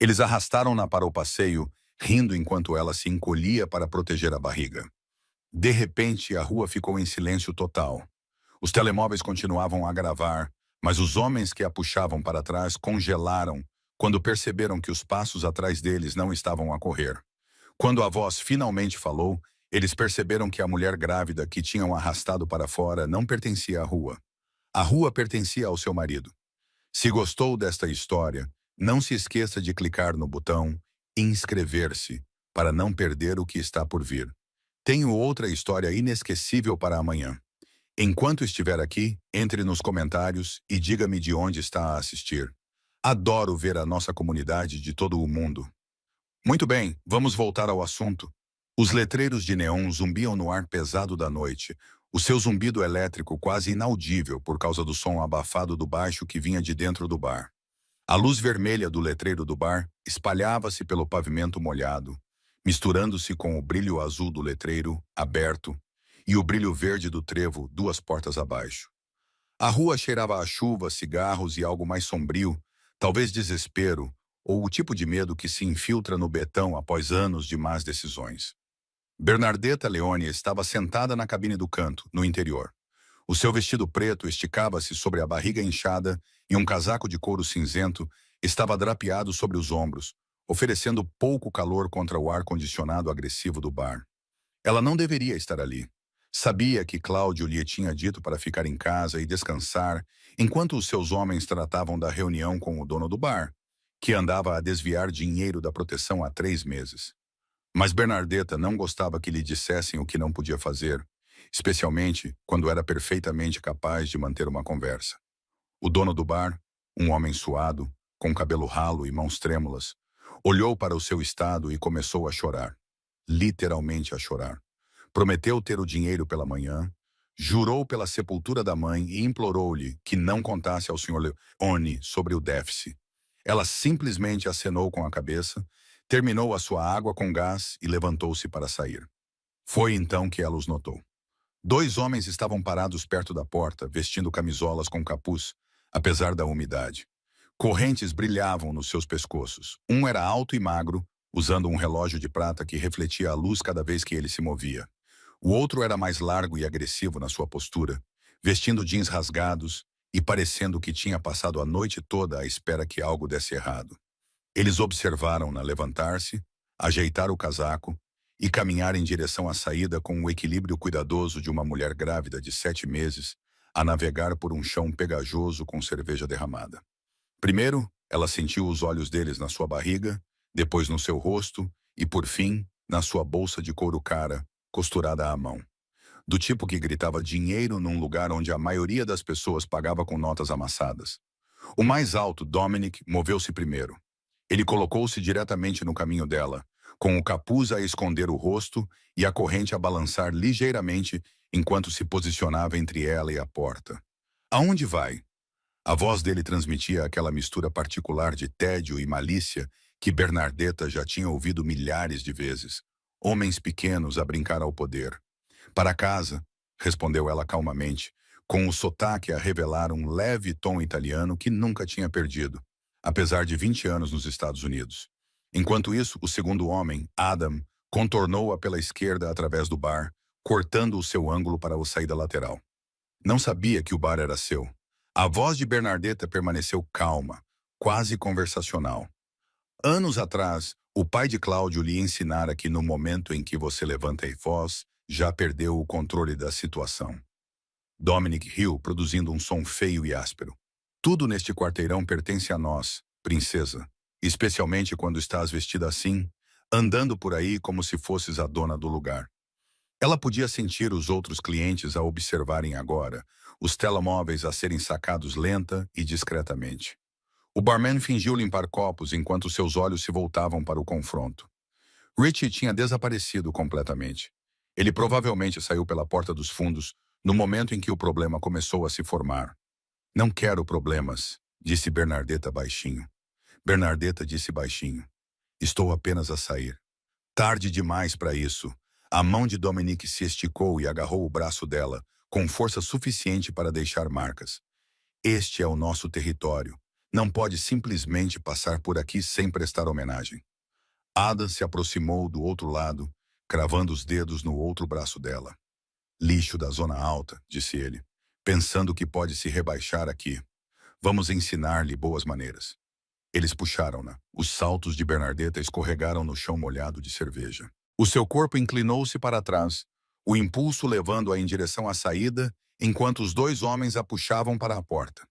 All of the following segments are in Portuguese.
Eles arrastaram-na para o passeio, rindo enquanto ela se encolhia para proteger a barriga. De repente, a rua ficou em silêncio total. Os telemóveis continuavam a gravar, mas os homens que a puxavam para trás congelaram quando perceberam que os passos atrás deles não estavam a correr. Quando a voz finalmente falou, eles perceberam que a mulher grávida que tinham arrastado para fora não pertencia à rua. A rua pertencia ao seu marido. Se gostou desta história, não se esqueça de clicar no botão inscrever-se para não perder o que está por vir. Tenho outra história inesquecível para amanhã. Enquanto estiver aqui, entre nos comentários e diga-me de onde está a assistir. Adoro ver a nossa comunidade de todo o mundo. Muito bem, vamos voltar ao assunto. Os letreiros de neon zumbiam no ar pesado da noite, o seu zumbido elétrico quase inaudível por causa do som abafado do baixo que vinha de dentro do bar. A luz vermelha do letreiro do bar espalhava-se pelo pavimento molhado, misturando-se com o brilho azul do letreiro, aberto, e o brilho verde do trevo, 2 portas abaixo. A rua cheirava a chuva, cigarros e algo mais sombrio, talvez desespero, ou o tipo de medo que se infiltra no betão após anos de más decisões. Bernardetta Leone estava sentada na cabine do canto, no interior. O seu vestido preto esticava-se sobre a barriga inchada e um casaco de couro cinzento estava drapeado sobre os ombros, oferecendo pouco calor contra o ar-condicionado agressivo do bar. Ela não deveria estar ali. Sabia que Cláudio lhe tinha dito para ficar em casa e descansar, enquanto os seus homens tratavam da reunião com o dono do bar, que andava a desviar dinheiro da proteção há 3 meses. Mas Bernardetta não gostava que lhe dissessem o que não podia fazer, especialmente quando era perfeitamente capaz de manter uma conversa. O dono do bar, um homem suado, com cabelo ralo e mãos trêmulas, olhou para o seu estado e começou a chorar. Literalmente a chorar. Prometeu ter o dinheiro pela manhã, jurou pela sepultura da mãe e implorou-lhe que não contasse ao Sr. Leone sobre o déficit. Ela simplesmente acenou com a cabeça, terminou a sua água com gás e levantou-se para sair. Foi então que ela os notou. 2 homens estavam parados perto da porta, vestindo camisolas com capuz, apesar da umidade. Correntes brilhavam nos seus pescoços. Um era alto e magro, usando um relógio de prata que refletia a luz cada vez que ele se movia. O outro era mais largo e agressivo na sua postura, vestindo jeans rasgados e parecendo que tinha passado a noite toda à espera que algo desse errado. Eles observaram-na levantar-se, ajeitar o casaco e caminhar em direção à saída com o equilíbrio cuidadoso de uma mulher grávida de 7 meses a navegar por um chão pegajoso com cerveja derramada. Primeiro, ela sentiu os olhos deles na sua barriga, depois no seu rosto e, por fim, na sua bolsa de couro cara, costurada à mão. Do tipo que gritava dinheiro num lugar onde a maioria das pessoas pagava com notas amassadas. O mais alto, Dominic, moveu-se primeiro. Ele colocou-se diretamente no caminho dela, com o capuz a esconder o rosto e a corrente a balançar ligeiramente enquanto se posicionava entre ela e a porta. Aonde vai? A voz dele transmitia aquela mistura particular de tédio e malícia que Bernardetta já tinha ouvido milhares de vezes. Homens pequenos a brincar ao poder. Para casa, respondeu ela calmamente, com o sotaque a revelar um leve tom italiano que nunca tinha perdido, apesar de 20 anos nos Estados Unidos. Enquanto isso, o segundo homem, Adam, contornou-a pela esquerda através do bar, cortando o seu ângulo para a saída lateral. Não sabia que o bar era seu. A voz de Bernardetta permaneceu calma, quase conversacional. Anos atrás, o pai de Cláudio lhe ensinara que no momento em que você levanta a voz, já perdeu o controle da situação. Dominic riu, produzindo um som feio e áspero. Tudo neste quarteirão pertence a nós, princesa, especialmente quando estás vestida assim, andando por aí como se fosses a dona do lugar. Ela podia sentir os outros clientes a observarem agora, os telemóveis a serem sacados lenta e discretamente. O barman fingiu limpar copos enquanto seus olhos se voltavam para o confronto. Richie tinha desaparecido completamente. Ele provavelmente saiu pela porta dos fundos no momento em que o problema começou a se formar. Não quero problemas, disse Bernardetta baixinho. Bernardetta disse baixinho. Estou apenas a sair. Tarde demais para isso. A mão de Dominique se esticou e agarrou o braço dela, com força suficiente para deixar marcas. Este é o nosso território. Não pode simplesmente passar por aqui sem prestar homenagem. Adam se aproximou do outro lado, cravando os dedos no outro braço dela. Lixo da zona alta, disse ele, pensando que pode se rebaixar aqui. Vamos ensinar-lhe boas maneiras. Eles puxaram-na. Os saltos de Bernardeta escorregaram no chão molhado de cerveja. O seu corpo inclinou-se para trás, o impulso levando-a em direção à saída, enquanto os dois homens a puxavam para a porta.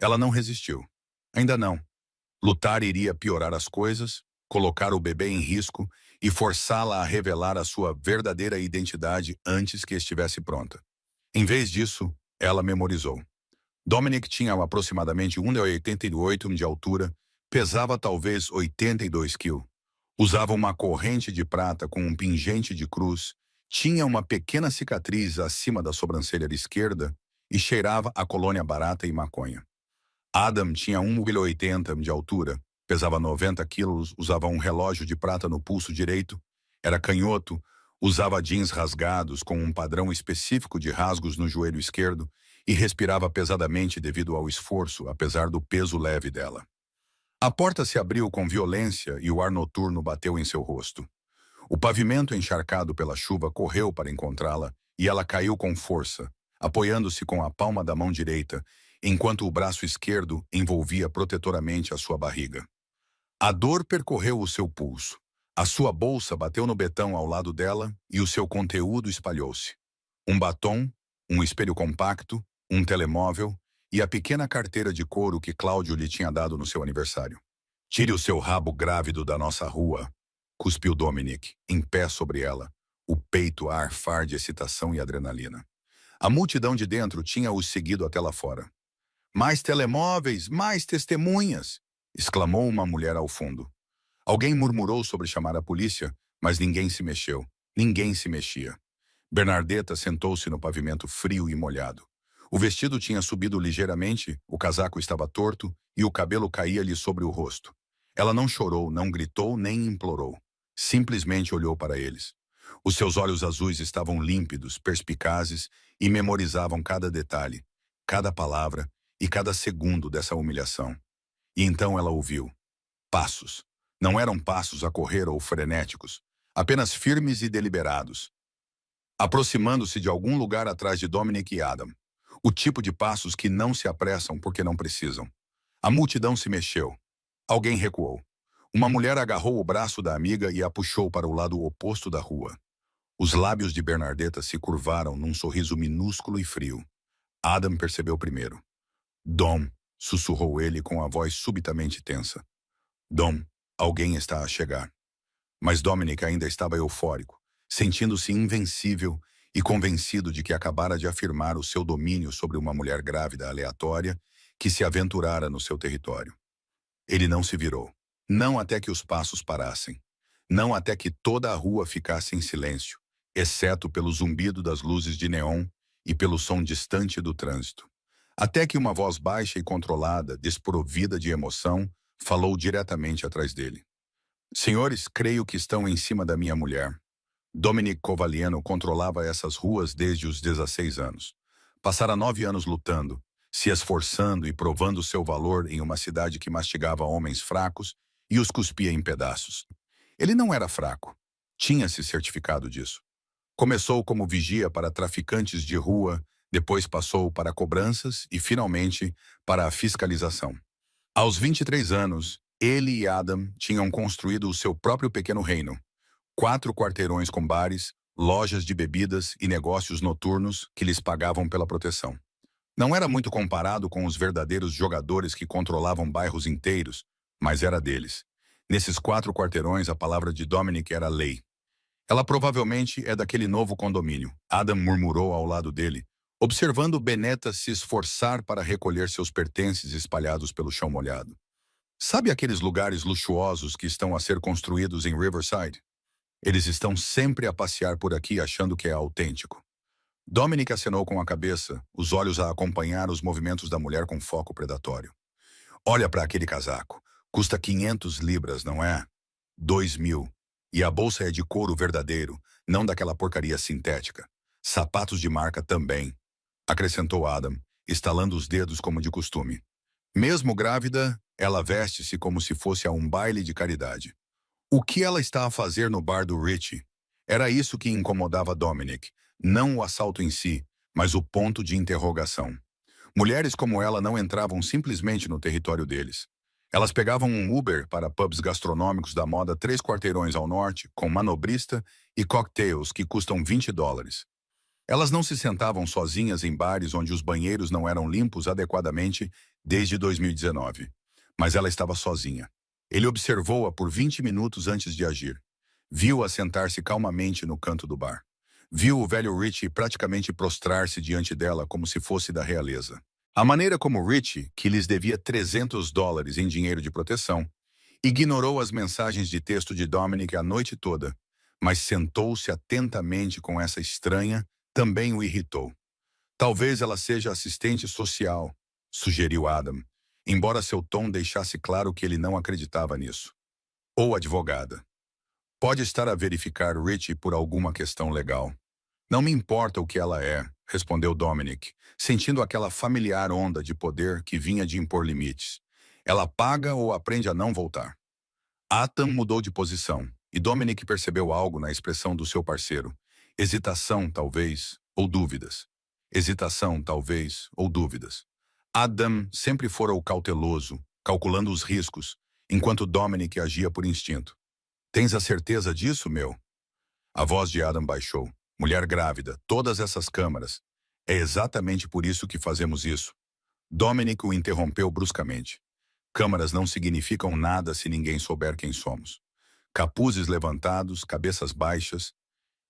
Ela não resistiu. Ainda não. Lutar iria piorar as coisas, colocar o bebê em risco e forçá-la a revelar a sua verdadeira identidade antes que estivesse pronta. Em vez disso, ela memorizou. Dominic tinha aproximadamente 1,88 de altura, pesava talvez 82 quilos. Usava uma corrente de prata com um pingente de cruz, tinha uma pequena cicatriz acima da sobrancelha esquerda e cheirava a colônia barata e maconha. Adam tinha 1,80 de altura, pesava 90 quilos, usava um relógio de prata no pulso direito, era canhoto, usava jeans rasgados com um padrão específico de rasgos no joelho esquerdo e respirava pesadamente devido ao esforço, apesar do peso leve dela. A porta se abriu com violência e o ar noturno bateu em seu rosto. O pavimento encharcado pela chuva correu para encontrá-la e ela caiu com força, apoiando-se com a palma da mão direita, enquanto o braço esquerdo envolvia protetoramente a sua barriga. A dor percorreu o seu pulso. A sua bolsa bateu no betão ao lado dela e o seu conteúdo espalhou-se. Um batom, um espelho compacto, um telemóvel e a pequena carteira de couro que Cláudio lhe tinha dado no seu aniversário. Tire o seu rabo grávido da nossa rua, cuspiu Dominic, em pé sobre ela, o peito a arfar de excitação e adrenalina. A multidão de dentro tinha-os seguido até lá fora. Mais telemóveis, mais testemunhas, exclamou uma mulher ao fundo. Alguém murmurou sobre chamar a polícia, mas ninguém se mexeu. Ninguém se mexia. Bernardeta sentou-se no pavimento frio e molhado. O vestido tinha subido ligeiramente, o casaco estava torto e o cabelo caía-lhe sobre o rosto. Ela não chorou, não gritou, nem implorou. Simplesmente olhou para eles. Os seus olhos azuis estavam límpidos, perspicazes e memorizavam cada detalhe, cada palavra e cada segundo dessa humilhação. E então ela ouviu. Passos. Não eram passos a correr ou frenéticos, apenas firmes e deliberados. Aproximando-se de algum lugar atrás de Dominic e Adam. O tipo de passos que não se apressam porque não precisam. A multidão se mexeu. Alguém recuou. Uma mulher agarrou o braço da amiga e a puxou para o lado oposto da rua. Os lábios de Bernardeta se curvaram num sorriso minúsculo e frio. Adam percebeu primeiro. Dom, sussurrou ele com a voz subitamente tensa. Dom, alguém está a chegar. Mas Dominic ainda estava eufórico, sentindo-se invencível e convencido de que acabara de afirmar o seu domínio sobre uma mulher grávida aleatória que se aventurara no seu território. Ele não se virou. Não até que os passos parassem. Não até que toda a rua ficasse em silêncio, exceto pelo zumbido das luzes de neon e pelo som distante do trânsito. Até que uma voz baixa e controlada, desprovida de emoção, falou diretamente atrás dele. Senhores, creio que estão em cima da minha mulher. Dominic Covaliano controlava essas ruas desde os 16 anos. Passara 9 anos lutando, se esforçando e provando seu valor em uma cidade que mastigava homens fracos e os cuspia em pedaços. Ele não era fraco. Tinha-se certificado disso. Começou como vigia para traficantes de rua, depois passou para cobranças e, finalmente, para a fiscalização. Aos 23 anos, ele e Adam tinham construído o seu próprio pequeno reino. 4 quarteirões com bares, lojas de bebidas e negócios noturnos que lhes pagavam pela proteção. Não era muito comparado com os verdadeiros jogadores que controlavam bairros inteiros, mas era deles. Nesses 4 quarteirões, a palavra de Dominic era lei. Ela provavelmente é daquele novo condomínio. Adam murmurou ao lado dele, observando Beneta se esforçar para recolher seus pertences espalhados pelo chão molhado. Sabe aqueles lugares luxuosos que estão a ser construídos em Riverside? Eles estão sempre a passear por aqui achando que é autêntico. Dominic acenou com a cabeça, os olhos a acompanhar os movimentos da mulher com foco predatório. Olha para aquele casaco. Custa 500 libras, não é? 2.000. E a bolsa é de couro verdadeiro, não daquela porcaria sintética. Sapatos de marca também, acrescentou Adam, estalando os dedos como de costume. Mesmo grávida, ela veste-se como se fosse a um baile de caridade. O que ela está a fazer no bar do Richie? Era isso que incomodava Dominic, não o assalto em si, mas o ponto de interrogação. Mulheres como ela não entravam simplesmente no território deles. Elas pegavam um Uber para pubs gastronômicos da moda 3 quarteirões ao norte, com manobrista e cocktails que custam $20. Elas não se sentavam sozinhas em bares onde os banheiros não eram limpos adequadamente desde 2019. Mas ela estava sozinha. Ele observou-a por 20 minutos antes de agir. Viu-a sentar-se calmamente no canto do bar. Viu o velho Richie praticamente prostrar-se diante dela como se fosse da realeza. A maneira como Richie, que lhes devia $300 em dinheiro de proteção, ignorou as mensagens de texto de Dominic a noite toda, mas sentou-se atentamente com essa estranha, também o irritou. Talvez ela seja assistente social, sugeriu Adam, embora seu tom deixasse claro que ele não acreditava nisso. Ou advogada. Pode estar a verificar Richie por alguma questão legal. Não me importa o que ela é, respondeu Dominic, sentindo aquela familiar onda de poder que vinha de impor limites. Ela paga ou aprende a não voltar. Adam mudou de posição, e Dominic percebeu algo na expressão do seu parceiro. Hesitação, talvez, ou dúvidas. Hesitação, talvez, ou dúvidas. Adam sempre fora o cauteloso, calculando os riscos, enquanto Dominic agia por instinto. Tens a certeza disso, meu? A voz de Adam baixou. Mulher grávida, todas essas câmaras. É exatamente por isso que fazemos isso. Dominic o interrompeu bruscamente. Câmaras não significam nada se ninguém souber quem somos. Capuzes levantados, cabeças baixas.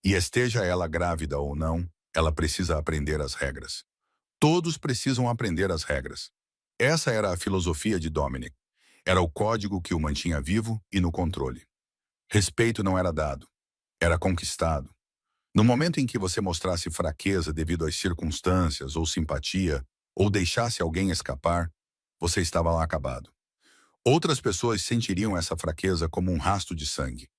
E esteja ela grávida ou não, ela precisa aprender as regras. Todos precisam aprender as regras. Essa era a filosofia de Dominic. Era o código que o mantinha vivo e no controle. Respeito não era dado. Era conquistado. No momento em que você mostrasse fraqueza devido às circunstâncias ou simpatia, ou deixasse alguém escapar, você estava lá acabado. Outras pessoas sentiriam essa fraqueza como um rasto de sangue.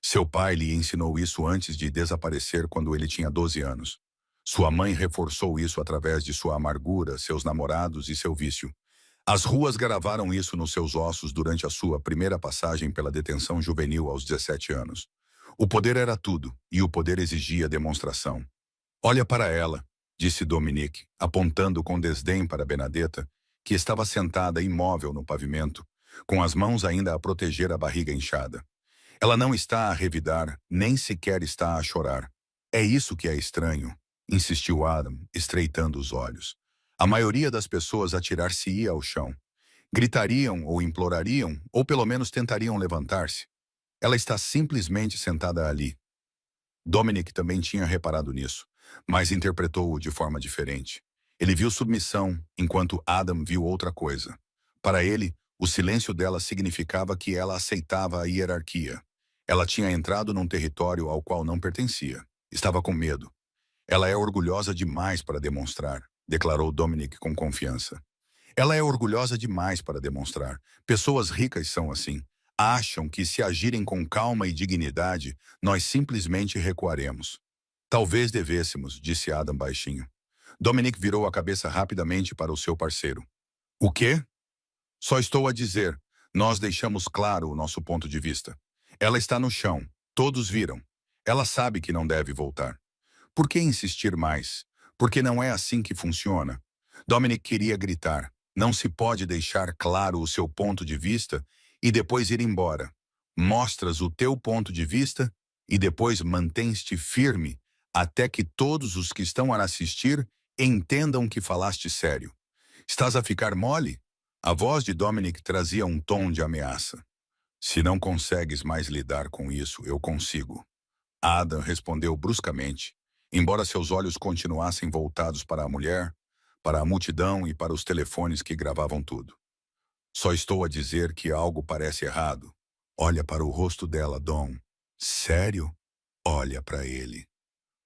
Seu pai lhe ensinou isso antes de desaparecer quando ele tinha 12 anos. Sua mãe reforçou isso através de sua amargura, seus namorados e seu vício. As ruas gravaram isso nos seus ossos durante a sua primeira passagem pela detenção juvenil aos 17 anos. O poder era tudo, e o poder exigia demonstração. Olha para ela, disse Dominic, apontando com desdém para Benedetta, que estava sentada imóvel no pavimento, com as mãos ainda a proteger a barriga inchada. Ela não está a revidar, nem sequer está a chorar. É isso que é estranho, insistiu Adam, estreitando os olhos. A maioria das pessoas atirar-se-ia ao chão. Gritariam ou implorariam, ou pelo menos tentariam levantar-se. Ela está simplesmente sentada ali. Dominic também tinha reparado nisso, mas interpretou-o de forma diferente. Ele viu submissão, enquanto Adam viu outra coisa. Para ele, o silêncio dela significava que ela aceitava a hierarquia. Ela tinha entrado num território ao qual não pertencia. Estava com medo. Ela é orgulhosa demais para demonstrar, declarou Dominic com confiança. Ela é orgulhosa demais para demonstrar. Pessoas ricas são assim. Acham que se agirem com calma e dignidade, nós simplesmente recuaremos. Talvez devêssemos, disse Adam baixinho. Dominic virou a cabeça rapidamente para o seu parceiro. O quê? Só estou a dizer, nós deixamos claro o nosso ponto de vista. Ela está no chão, todos viram. Ela sabe que não deve voltar. Por que insistir mais? Porque não é assim que funciona. Dominic queria gritar. Não se pode deixar claro o seu ponto de vista e depois ir embora. Mostras o teu ponto de vista e depois mantens-te firme até que todos os que estão a assistir entendam que falaste sério. Estás a ficar mole? A voz de Dominic trazia um tom de ameaça. Se não consegues mais lidar com isso, eu consigo. Adam respondeu bruscamente, embora seus olhos continuassem voltados para a mulher, para a multidão e para os telefones que gravavam tudo. Só estou a dizer que algo parece errado. Olha para o rosto dela, Dom. Sério? Olha para ele.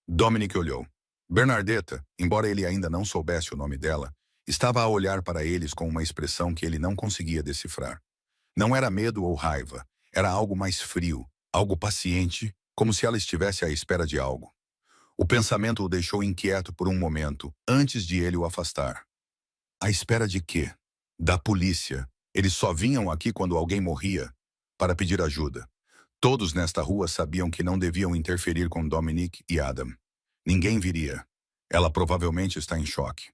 Dominic olhou. Bernardetta, embora ele ainda não soubesse o nome dela, estava a olhar para eles com uma expressão que ele não conseguia decifrar. Não era medo ou raiva, era algo mais frio, algo paciente, como se ela estivesse à espera de algo. O pensamento o deixou inquieto por um momento, antes de ele o afastar. À espera de quê? Da polícia. Eles só vinham aqui quando alguém morria, para pedir ajuda. Todos nesta rua sabiam que não deviam interferir com Dominic e Adam. Ninguém viria. Ela provavelmente está em choque.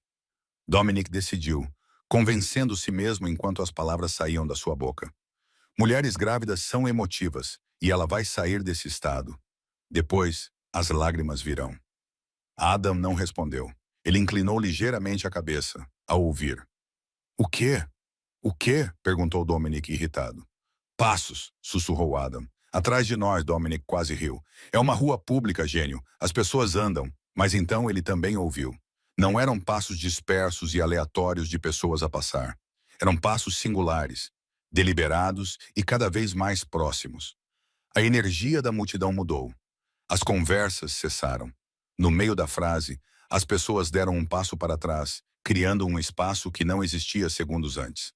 Dominic decidiu, convencendo-se mesmo enquanto as palavras saíam da sua boca. Mulheres grávidas são emotivas, e ela vai sair desse estado. Depois, as lágrimas virão. Adam não respondeu. Ele inclinou ligeiramente a cabeça, ao ouvir. O quê? O quê? Perguntou Dominic irritado. Passos, sussurrou Adam. Atrás de nós, Dominic quase riu. É uma rua pública, gênio. As pessoas andam. Mas então ele também ouviu. Não eram passos dispersos e aleatórios de pessoas a passar. Eram passos singulares, deliberados e cada vez mais próximos. A energia da multidão mudou. As conversas cessaram. No meio da frase, as pessoas deram um passo para trás, criando um espaço que não existia segundos antes.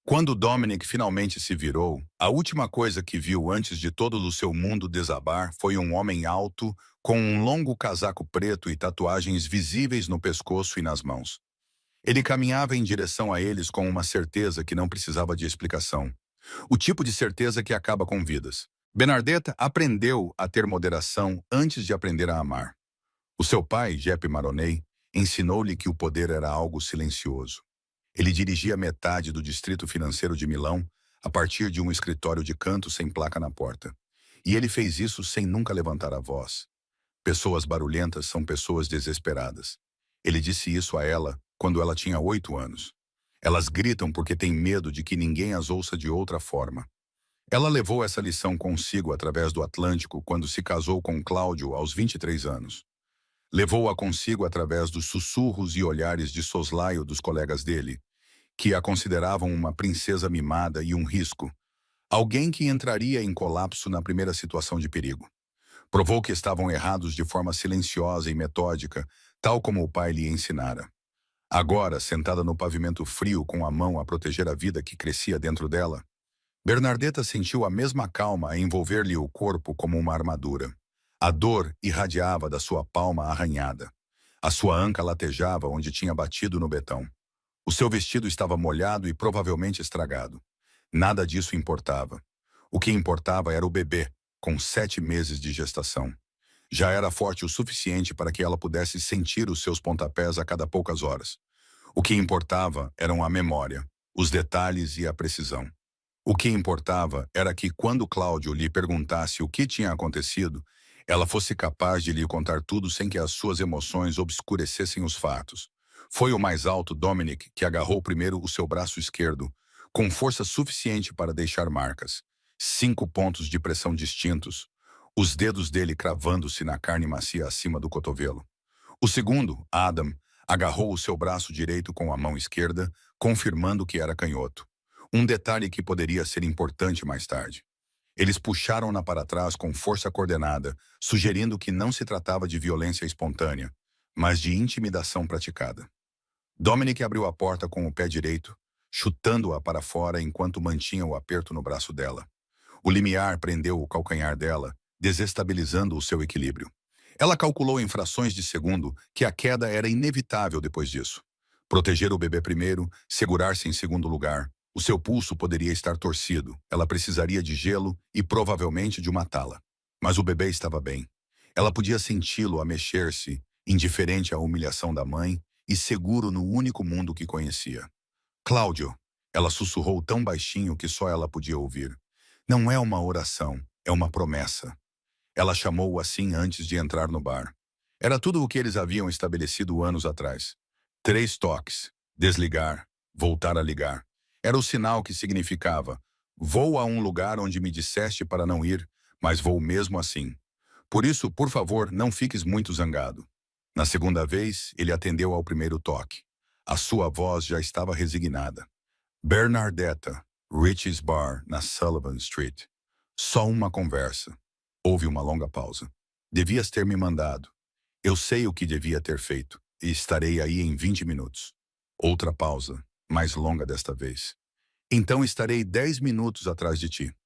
Quando Dominic finalmente se virou, a última coisa que viu antes de todo o seu mundo desabar foi um homem alto, com um longo casaco preto e tatuagens visíveis no pescoço e nas mãos. Ele caminhava em direção a eles com uma certeza que não precisava de explicação. O tipo de certeza que acaba com vidas. Bernardetta aprendeu a ter moderação antes de aprender a amar. O seu pai, Jeppe Maroney, ensinou-lhe que o poder era algo silencioso. Ele dirigia metade do distrito financeiro de Milão a partir de um escritório de canto sem placa na porta. E ele fez isso sem nunca levantar a voz. Pessoas barulhentas são pessoas desesperadas. Ele disse isso a ela quando ela tinha 8 anos. Elas gritam porque têm medo de que ninguém as ouça de outra forma. Ela levou essa lição consigo através do Atlântico quando se casou com Cláudio aos 23 anos. Levou-a consigo através dos sussurros e olhares de soslaio dos colegas dele, que a consideravam uma princesa mimada e um risco, alguém que entraria em colapso na primeira situação de perigo. Provou que estavam errados de forma silenciosa e metódica, tal como o pai lhe ensinara. Agora, sentada no pavimento frio com a mão a proteger a vida que crescia dentro dela, Bernardetta sentiu a mesma calma a envolver-lhe o corpo como uma armadura. A dor irradiava da sua palma arranhada. A sua anca latejava onde tinha batido no betão. O seu vestido estava molhado e provavelmente estragado. Nada disso importava. O que importava era o bebê, com 7 meses de gestação. Já era forte o suficiente para que ela pudesse sentir os seus pontapés a cada poucas horas. O que importava eram a memória, os detalhes e a precisão. O que importava era que, quando Cláudio lhe perguntasse o que tinha acontecido, ela fosse capaz de lhe contar tudo sem que as suas emoções obscurecessem os fatos. Foi o mais alto Dominic que agarrou primeiro o seu braço esquerdo, com força suficiente para deixar marcas. 5 pontos de pressão distintos, os dedos dele cravando-se na carne macia acima do cotovelo. O segundo, Adam, agarrou o seu braço direito com a mão esquerda, confirmando que era canhoto. Um detalhe que poderia ser importante mais tarde. Eles puxaram-na para trás com força coordenada, sugerindo que não se tratava de violência espontânea, mas de intimidação praticada. Dominic abriu a porta com o pé direito, chutando-a para fora enquanto mantinha o aperto no braço dela. O limiar prendeu o calcanhar dela, desestabilizando o seu equilíbrio. Ela calculou em frações de segundo que a queda era inevitável depois disso. Proteger o bebê primeiro, segurar-se em segundo lugar. O seu pulso poderia estar torcido, ela precisaria de gelo e provavelmente de uma tala. Mas o bebê estava bem. Ela podia senti-lo a mexer-se, indiferente à humilhação da mãe e seguro no único mundo que conhecia. Cláudio, ela sussurrou tão baixinho que só ela podia ouvir. Não é uma oração, é uma promessa. Ela chamou-o assim antes de entrar no bar. Era tudo o que eles haviam estabelecido anos atrás. 3 toques, desligar, voltar a ligar. Era o sinal que significava: vou a um lugar onde me disseste para não ir, mas vou mesmo assim. Por isso, por favor, não fiques muito zangado. Na segunda vez, ele atendeu ao primeiro toque. A sua voz já estava resignada. Bernardetta, Richie's Bar, na Sullivan Street. Só uma conversa. Houve uma longa pausa. Devias ter me mandado. Eu sei o que devia ter feito, e estarei aí em 20 minutos. Outra pausa, mais longa desta vez. Então estarei 10 minutos atrás de ti.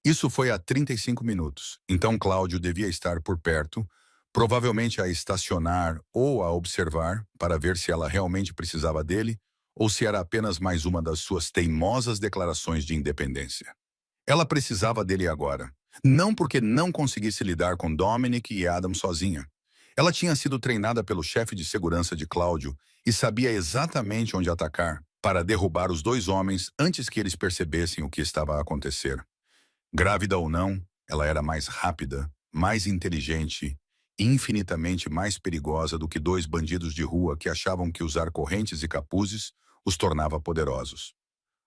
Isso foi há 35 minutos, então Cláudio devia estar por perto, provavelmente a estacionar ou a observar para ver se ela realmente precisava dele ou se era apenas mais uma das suas teimosas declarações de independência. Ela precisava dele agora. Não porque não conseguisse lidar com Dominic e Adam sozinha. Ela tinha sido treinada pelo chefe de segurança de Cláudio e sabia exatamente onde atacar para derrubar os dois homens antes que eles percebessem o que estava a acontecer. Grávida ou não, ela era mais rápida, mais inteligente e infinitamente mais perigosa do que dois bandidos de rua que achavam que usar correntes e capuzes os tornava poderosos.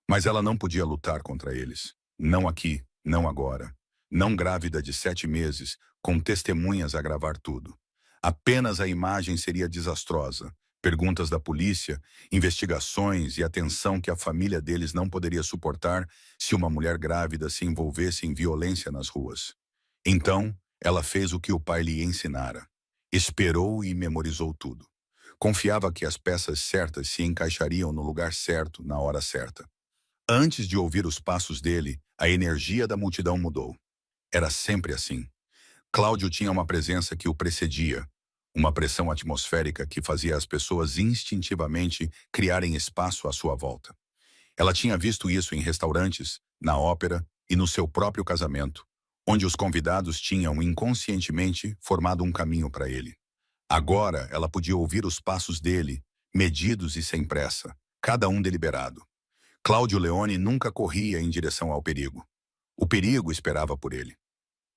Mas ela não podia lutar contra eles. Não aqui, não agora. Não grávida de 7 meses, com testemunhas a gravar tudo. Apenas a imagem seria desastrosa. Perguntas da polícia, investigações e a tensão que a família deles não poderia suportar se uma mulher grávida se envolvesse em violência nas ruas. Então, ela fez o que o pai lhe ensinara. Esperou e memorizou tudo. Confiava que as peças certas se encaixariam no lugar certo, na hora certa. Antes de ouvir os passos dele, a energia da multidão mudou. Era sempre assim. Cláudio tinha uma presença que o precedia, uma pressão atmosférica que fazia as pessoas instintivamente criarem espaço à sua volta. Ela tinha visto isso em restaurantes, na ópera e no seu próprio casamento, onde os convidados tinham inconscientemente formado um caminho para ele. Agora ela podia ouvir os passos dele, medidos e sem pressa, cada um deliberado. Cláudio Leone nunca corria em direção ao perigo. O perigo esperava por ele.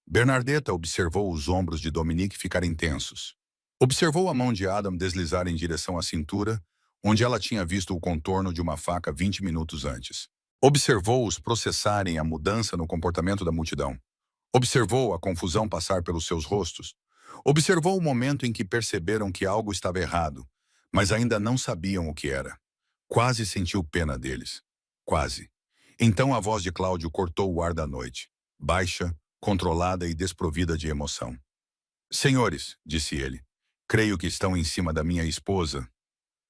Bernardetta observou os ombros de Dominique ficarem tensos. Observou a mão de Adam deslizar em direção à cintura, onde ela tinha visto o contorno de uma faca 20 minutos antes. Observou-os processarem a mudança no comportamento da multidão. Observou a confusão passar pelos seus rostos. Observou o momento em que perceberam que algo estava errado, mas ainda não sabiam o que era. Quase sentiu pena deles. Quase. Então a voz de Cláudio cortou o ar da noite, baixa, controlada e desprovida de emoção. Senhores, disse ele, creio que estão em cima da minha esposa.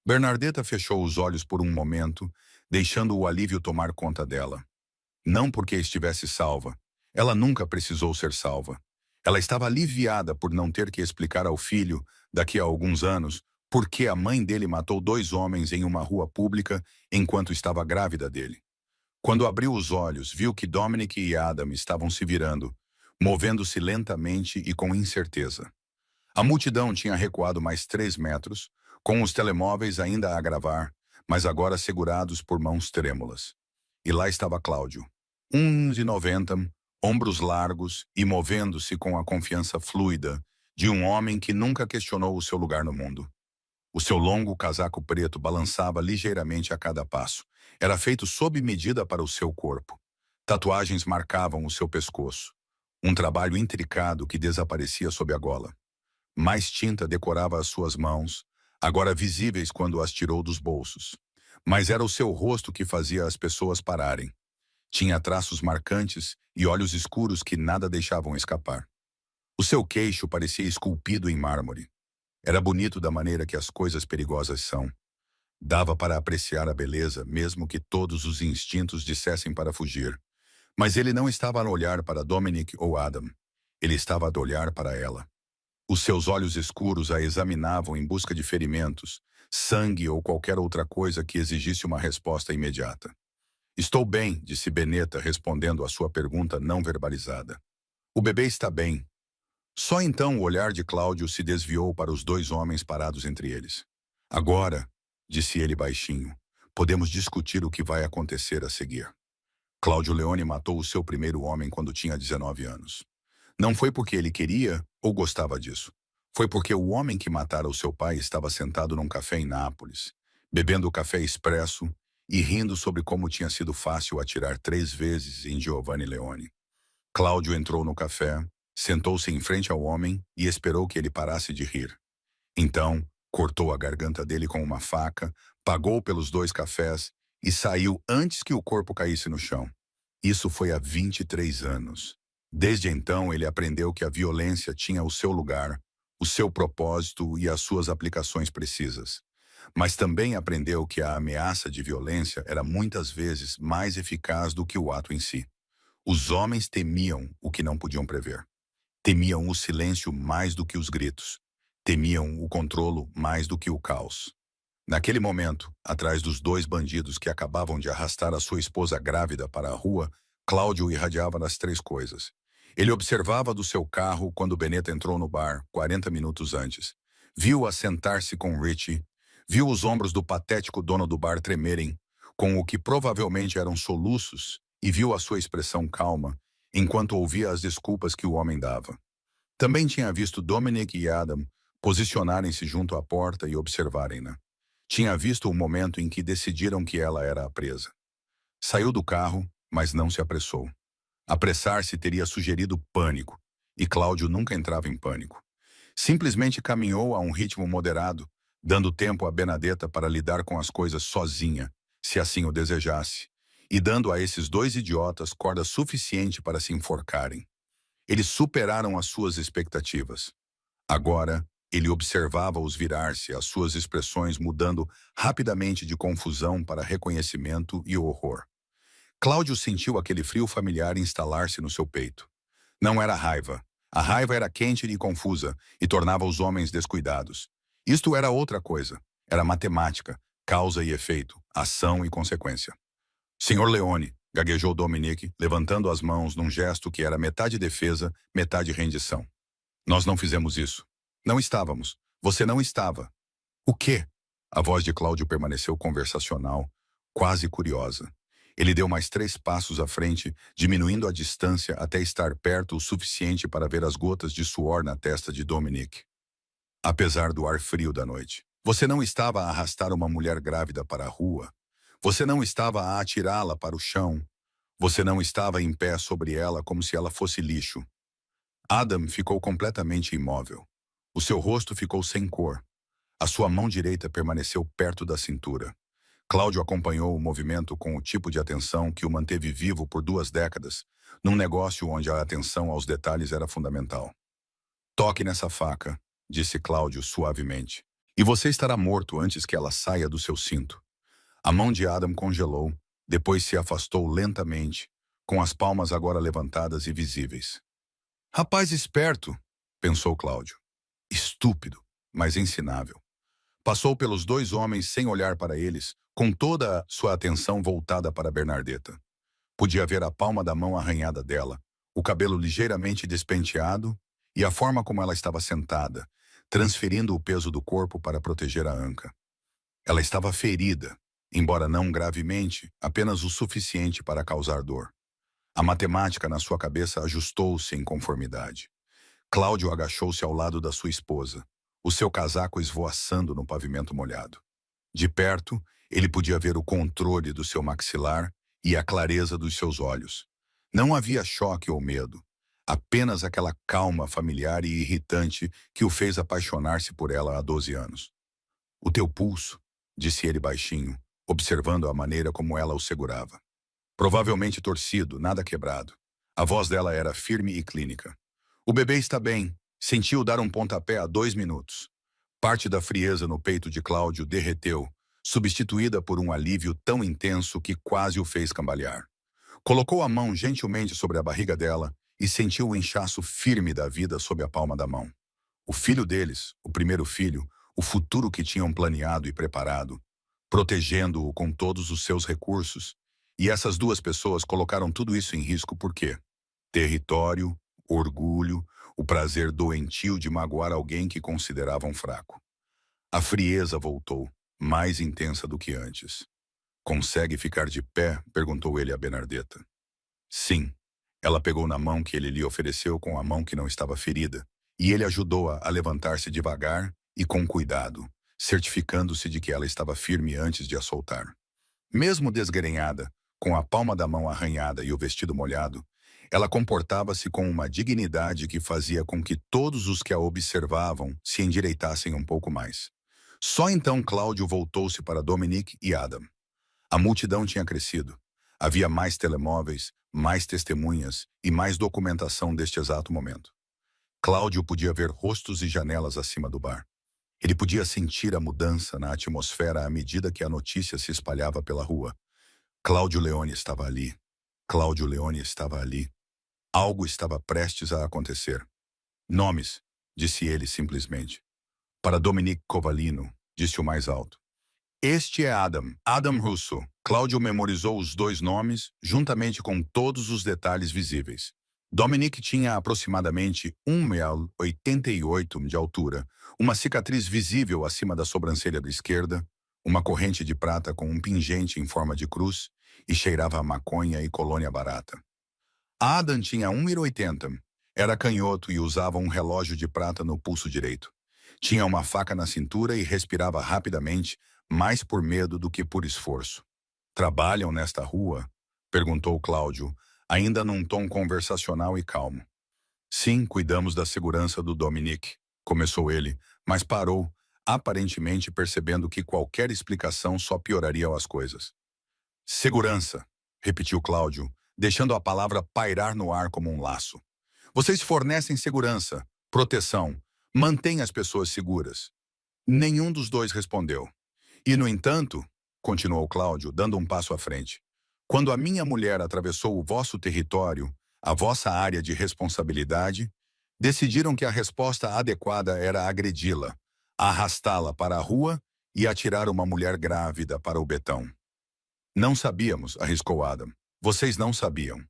Bernardetta fechou os olhos por um momento, deixando o alívio tomar conta dela. Não porque estivesse salva. Ela nunca precisou ser salva. Ela estava aliviada por não ter que explicar ao filho, daqui a alguns anos, por que a mãe dele matou 2 homens em uma rua pública enquanto estava grávida dele. Quando abriu os olhos, viu que Dominic e Adam estavam se virando, movendo-se lentamente e com incerteza. A multidão tinha recuado mais 3 metros, com os telemóveis ainda a gravar, mas agora segurados por mãos trêmulas. E lá estava Cláudio, 1,90, ombros largos e movendo-se com a confiança fluida de um homem que nunca questionou o seu lugar no mundo. O seu longo casaco preto balançava ligeiramente a cada passo. Era feito sob medida para o seu corpo. Tatuagens marcavam o seu pescoço. Um trabalho intricado que desaparecia sob a gola. Mais tinta decorava as suas mãos, agora visíveis quando as tirou dos bolsos. Mas era o seu rosto que fazia as pessoas pararem. Tinha traços marcantes e olhos escuros que nada deixavam escapar. O seu queixo parecia esculpido em mármore. Era bonito da maneira que as coisas perigosas são. Dava para apreciar a beleza, mesmo que todos os instintos dissessem para fugir. Mas ele não estava a olhar para Dominic ou Adam. Ele estava a olhar para ela. Os seus olhos escuros a examinavam em busca de ferimentos, sangue ou qualquer outra coisa que exigisse uma resposta imediata. Estou bem, disse Beneta, respondendo à sua pergunta não verbalizada. O bebê está bem. Só então o olhar de Cláudio se desviou para os 2 homens parados entre eles. Agora, disse ele baixinho, podemos discutir o que vai acontecer a seguir. Cláudio Leone matou o seu primeiro homem quando tinha 19 anos. Não foi porque ele queria ou gostava disso. Foi porque o homem que matara o seu pai estava sentado num café em Nápoles, bebendo café expresso e rindo sobre como tinha sido fácil atirar 3 vezes em Giovanni Leone. Cláudio entrou no café, sentou-se em frente ao homem e esperou que ele parasse de rir. Então, cortou a garganta dele com uma faca, pagou pelos 2 cafés e saiu antes que o corpo caísse no chão. Isso foi há 23 anos. Desde então, ele aprendeu que a violência tinha o seu lugar, o seu propósito e as suas aplicações precisas. Mas também aprendeu que a ameaça de violência era muitas vezes mais eficaz do que o ato em si. Os homens temiam o que não podiam prever. Temiam o silêncio mais do que os gritos. Temiam o controlo mais do que o caos. Naquele momento, atrás dos dois bandidos que acabavam de arrastar a sua esposa grávida para a rua, Cláudio irradiava das três coisas. Ele observava do seu carro quando Beneta entrou no bar, 40 minutos antes. Viu-a sentar-se com Richie. Viu os ombros do patético dono do bar tremerem, com o que provavelmente eram soluços, e viu a sua expressão calma, enquanto ouvia as desculpas que o homem dava. Também tinha visto Dominic e Adam posicionarem-se junto à porta e observarem-na. Tinha visto o momento em que decidiram que ela era a presa. Saiu do carro, mas não se apressou. Apressar-se teria sugerido pânico, e Cláudio nunca entrava em pânico. Simplesmente caminhou a um ritmo moderado, dando tempo a Benedetta para lidar com as coisas sozinha, se assim o desejasse, e dando a esses dois idiotas corda suficiente para se enforcarem. Eles superaram as suas expectativas. Agora, ele observava-os virar-se, as suas expressões mudando rapidamente de confusão para reconhecimento e horror. Cláudio sentiu aquele frio familiar instalar-se no seu peito. Não era raiva. A raiva era quente e confusa e tornava os homens descuidados. Isto era outra coisa. Era matemática, causa e efeito, ação e consequência. Senhor Leone, gaguejou Dominique, levantando as mãos num gesto que era metade defesa, metade rendição. Nós não fizemos isso. Não estávamos. Você não estava. O quê? A voz de Cláudio permaneceu conversacional, quase curiosa. Ele deu mais 3 passos à frente, diminuindo a distância até estar perto o suficiente para ver as gotas de suor na testa de Dominique. Apesar do ar frio da noite, você não estava a arrastar uma mulher grávida para a rua. Você não estava a atirá-la para o chão. Você não estava em pé sobre ela como se ela fosse lixo. Adam ficou completamente imóvel. O seu rosto ficou sem cor. A sua mão direita permaneceu perto da cintura. Cláudio acompanhou o movimento com o tipo de atenção que o manteve vivo por 2 décadas, num negócio onde a atenção aos detalhes era fundamental. Toque nessa faca, disse Cláudio suavemente, e você estará morto antes que ela saia do seu cinto. A mão de Adam congelou, depois se afastou lentamente, com as palmas agora levantadas e visíveis. Rapaz esperto, pensou Cláudio. Estúpido, mas ensinável. Passou pelos 2 homens sem olhar para eles, com toda a sua atenção voltada para Bernardetta. Podia ver a palma da mão arranhada dela, o cabelo ligeiramente despenteado e a forma como ela estava sentada, transferindo o peso do corpo para proteger a anca. Ela estava ferida, embora não gravemente, apenas o suficiente para causar dor. A matemática na sua cabeça ajustou-se em conformidade. Cláudio agachou-se ao lado da sua esposa, o seu casaco esvoaçando no pavimento molhado. De perto, ele podia ver o controle do seu maxilar e a clareza dos seus olhos. Não havia choque ou medo, apenas aquela calma familiar e irritante que o fez apaixonar-se por ela há 12 anos. O teu pulso, disse ele baixinho, observando a maneira como ela o segurava. Provavelmente torcido, nada quebrado. A voz dela era firme e clínica. O bebê está bem. Sentiu dar um pontapé há 2 minutos. Parte da frieza no peito de Cláudio derreteu, substituída por um alívio tão intenso que quase o fez cambalear. Colocou a mão gentilmente sobre a barriga dela e sentiu o inchaço firme da vida sob a palma da mão. O filho deles, o primeiro filho, o futuro que tinham planeado e preparado, protegendo-o com todos os seus recursos. E essas 2 pessoas colocaram tudo isso em risco por quê? Território, orgulho, o prazer doentio de magoar alguém que consideravam fraco. A frieza voltou, mais intensa do que antes. Consegue ficar de pé? Perguntou ele a Bernardetta. Sim. Ela pegou na mão que ele lhe ofereceu com a mão que não estava ferida, e ele ajudou-a a levantar-se devagar e com cuidado, certificando-se de que ela estava firme antes de a soltar. Mesmo desgrenhada, com a palma da mão arranhada e o vestido molhado, ela comportava-se com uma dignidade que fazia com que todos os que a observavam se endireitassem um pouco mais. Só então Cláudio voltou-se para Dominique e Adam. A multidão tinha crescido. Havia mais telemóveis, mais testemunhas e mais documentação deste exato momento. Cláudio podia ver rostos e janelas acima do bar. Ele podia sentir a mudança na atmosfera à medida que a notícia se espalhava pela rua. Cláudio Leone estava ali. Cláudio Leone estava ali. Algo estava prestes a acontecer. Nomes, disse ele simplesmente. Para Dominique Covalino, disse o mais alto. Este é Adam, Adam Russo. Cláudio memorizou os dois nomes, juntamente com todos os detalhes visíveis. Dominic tinha aproximadamente 1,88 m de altura, uma cicatriz visível acima da sobrancelha da esquerda, uma corrente de prata com um pingente em forma de cruz e cheirava a maconha e colônia barata. Adam tinha 1,80 m, era canhoto e usava um relógio de prata no pulso direito. Tinha uma faca na cintura e respirava rapidamente, mais por medo do que por esforço. Trabalham nesta rua? Perguntou Cláudio, ainda num tom conversacional e calmo. Sim, cuidamos da segurança do Dominic, começou ele, mas parou, aparentemente percebendo que qualquer explicação só pioraria as coisas. Segurança, repetiu Cláudio, deixando a palavra pairar no ar como um laço. Vocês fornecem segurança, proteção, mantêm as pessoas seguras. Nenhum dos dois respondeu. E, no entanto, continuou Cláudio, dando um passo à frente, quando a minha mulher atravessou o vosso território, a vossa área de responsabilidade, decidiram que a resposta adequada era agredi-la, arrastá-la para a rua e atirar uma mulher grávida para o betão. Não sabíamos, arriscou Adam. Vocês não sabiam.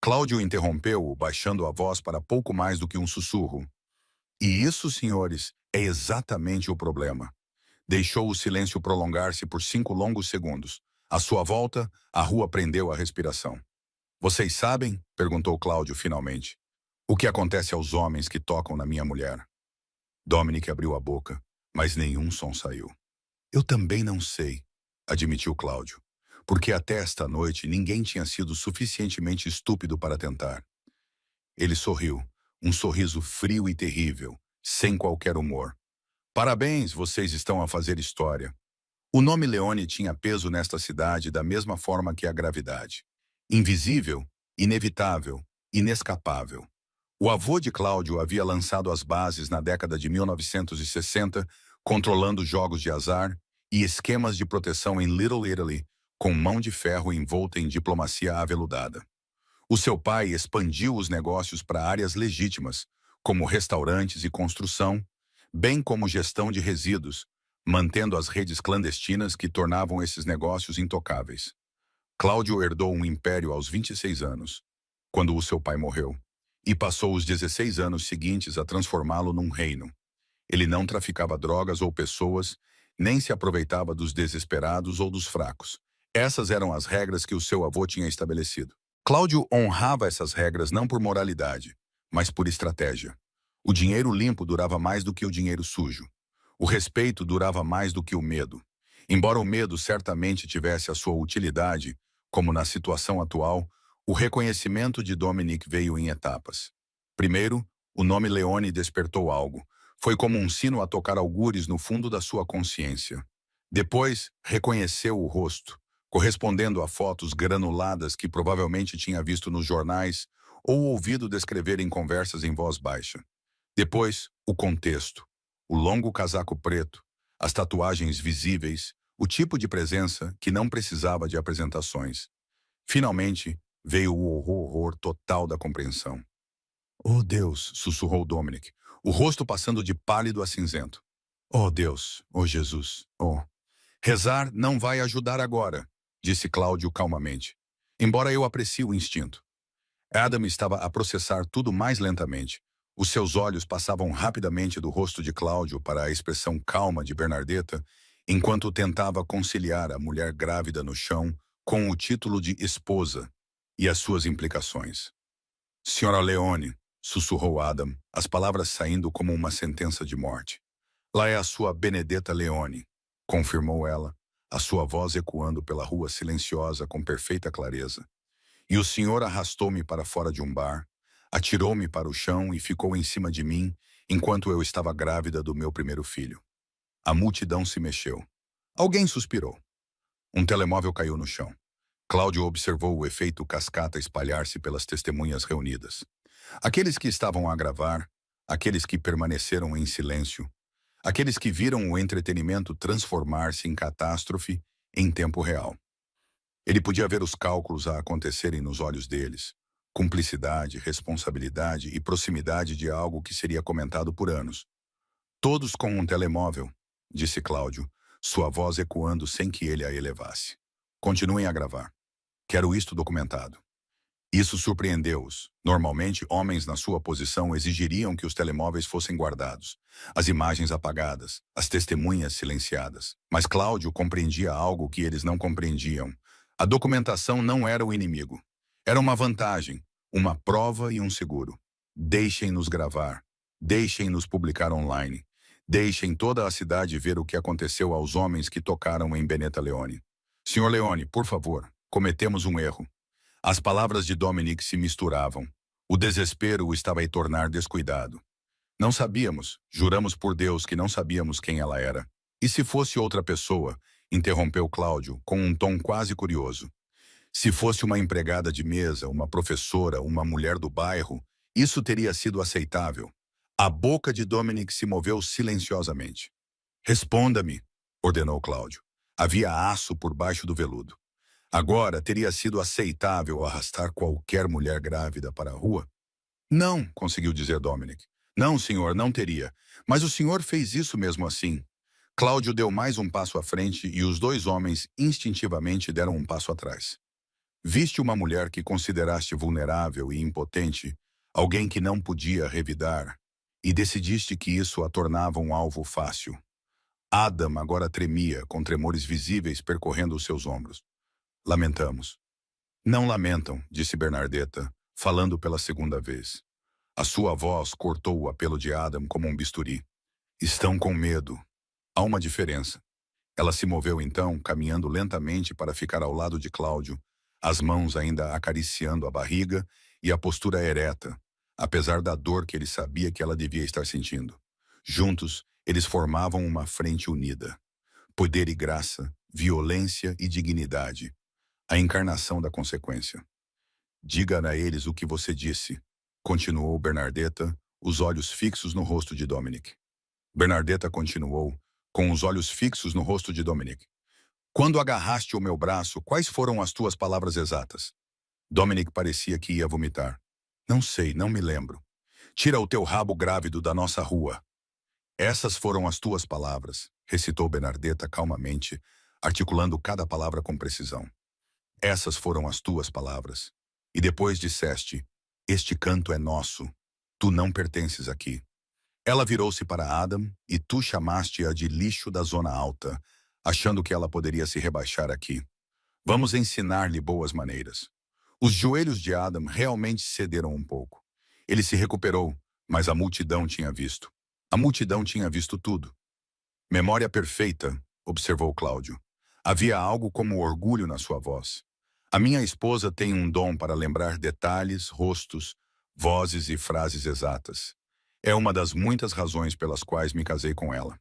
Cláudio interrompeu-o, baixando a voz para pouco mais do que um sussurro. E isso, senhores, é exatamente o problema. Deixou o silêncio prolongar-se por 5 longos segundos. À sua volta, a rua prendeu a respiração. Vocês sabem? Perguntou Cláudio finalmente. O que acontece aos homens que tocam na minha mulher? Dominic abriu a boca, mas nenhum som saiu. Eu também não sei, admitiu Cláudio, porque até esta noite ninguém tinha sido suficientemente estúpido para tentar. Ele sorriu, um sorriso frio e terrível, sem qualquer humor. Parabéns, vocês estão a fazer história. O nome Leone tinha peso nesta cidade da mesma forma que a gravidade. Invisível, inevitável, inescapável. O avô de Cláudio havia lançado as bases na década de 1960, controlando jogos de azar e esquemas de proteção em Little Italy, com mão de ferro envolta em diplomacia aveludada. O seu pai expandiu os negócios para áreas legítimas, como restaurantes e construção, bem como gestão de resíduos, mantendo as redes clandestinas que tornavam esses negócios intocáveis. Cláudio herdou um império aos 26 anos, quando o seu pai morreu, e passou os 16 anos seguintes a transformá-lo num reino. Ele não traficava drogas ou pessoas, nem se aproveitava dos desesperados ou dos fracos. Essas eram as regras que o seu avô tinha estabelecido. Cláudio honrava essas regras não por moralidade, mas por estratégia. O dinheiro limpo durava mais do que o dinheiro sujo. O respeito durava mais do que o medo. Embora o medo certamente tivesse a sua utilidade, como na situação atual, o reconhecimento de Dominic veio em etapas. Primeiro, o nome Leone despertou algo. Foi como um sino a tocar algures no fundo da sua consciência. Depois, reconheceu o rosto, correspondendo a fotos granuladas que provavelmente tinha visto nos jornais ou ouvido descrever em conversas em voz baixa. Depois, o contexto, o longo casaco preto, as tatuagens visíveis, o tipo de presença que não precisava de apresentações. Finalmente, veio o horror total da compreensão. Oh Deus, sussurrou Dominic, o rosto passando de pálido a cinzento. Oh Deus, oh Jesus, oh. Rezar não vai ajudar agora, disse Cláudio calmamente, embora eu aprecie o instinto. Adam estava a processar tudo mais lentamente. Os seus olhos passavam rapidamente do rosto de Cláudio para a expressão calma de Bernardeta, enquanto tentava conciliar a mulher grávida no chão com o título de esposa e as suas implicações. Senhora Leone, sussurrou Adam, as palavras saindo como uma sentença de morte. Lá é a sua Benedetta Leone, confirmou ela, a sua voz ecoando pela rua silenciosa com perfeita clareza. E o senhor arrastou-me para fora de um bar, atirou-me para o chão e ficou em cima de mim enquanto eu estava grávida do meu primeiro filho. A multidão se mexeu. Alguém suspirou. Um telemóvel caiu no chão. Cláudio observou o efeito cascata espalhar-se pelas testemunhas reunidas. Aqueles que estavam a gravar, aqueles que permaneceram em silêncio, aqueles que viram o entretenimento transformar-se em catástrofe em tempo real. Ele podia ver os cálculos a acontecerem nos olhos deles. Cumplicidade, responsabilidade e proximidade de algo que seria comentado por anos. Todos com um telemóvel, disse Cláudio, sua voz ecoando sem que ele a elevasse. Continuem a gravar. Quero isto documentado. Isso surpreendeu-os. Normalmente, homens na sua posição exigiriam que os telemóveis fossem guardados, as imagens apagadas, as testemunhas silenciadas. Mas Cláudio compreendia algo que eles não compreendiam. A documentação não era o inimigo. Era uma vantagem, uma prova e um seguro. Deixem-nos gravar. Deixem-nos publicar online. Deixem toda a cidade ver o que aconteceu aos homens que tocaram em Beneta Leone. Senhor Leone, por favor, cometemos um erro. As palavras de Dominic se misturavam. O desespero o estava a tornar descuidado. Não sabíamos, juramos por Deus que não sabíamos quem ela era. E se fosse outra pessoa, interrompeu Cláudio, com um tom quase curioso. Se fosse uma empregada de mesa, uma professora, uma mulher do bairro, isso teria sido aceitável. A boca de Dominic se moveu silenciosamente. Responda-me, ordenou Cláudio. Havia aço por baixo do veludo. Agora teria sido aceitável arrastar qualquer mulher grávida para a rua? Não, conseguiu dizer Dominic. Não, senhor, não teria. Mas o senhor fez isso mesmo assim. Cláudio deu mais um passo à frente e os dois homens instintivamente deram um passo atrás. Viste uma mulher que consideraste vulnerável e impotente, alguém que não podia revidar, e decidiste que isso a tornava um alvo fácil. Adam agora tremia, com tremores visíveis percorrendo os seus ombros. Lamentamos. Não lamentam, disse Bernardeta, falando pela segunda vez. A sua voz cortou o apelo de Adam como um bisturi. Estão com medo. Há uma diferença. Ela se moveu então, caminhando lentamente para ficar ao lado de Cláudio, as mãos ainda acariciando a barriga e a postura ereta, apesar da dor que ele sabia que ela devia estar sentindo. Juntos, eles formavam uma frente unida. Poder e graça, violência e dignidade. A encarnação da consequência. Diga a eles o que você disse, continuou Bernardeta, os olhos fixos no rosto de Dominic. Bernardeta continuou, com os olhos fixos no rosto de Dominic. Quando agarraste o meu braço, quais foram as tuas palavras exatas? Dominic parecia que ia vomitar. Não sei, não me lembro. Tira o teu rabo grávido da nossa rua. Essas foram as tuas palavras, recitou Bernardeta calmamente, articulando cada palavra com precisão. Essas foram as tuas palavras. E depois disseste, este canto é nosso, tu não pertences aqui. Ela virou-se para Adam e tu chamaste-a de lixo da zona alta, achando que ela poderia se rebaixar aqui. Vamos ensinar-lhe boas maneiras. Os joelhos de Adam realmente cederam um pouco. Ele se recuperou, mas a multidão tinha visto. A multidão tinha visto tudo. Memória perfeita, observou Cláudio. Havia algo como orgulho na sua voz. A minha esposa tem um dom para lembrar detalhes, rostos, vozes e frases exatas. É uma das muitas razões pelas quais me casei com ela.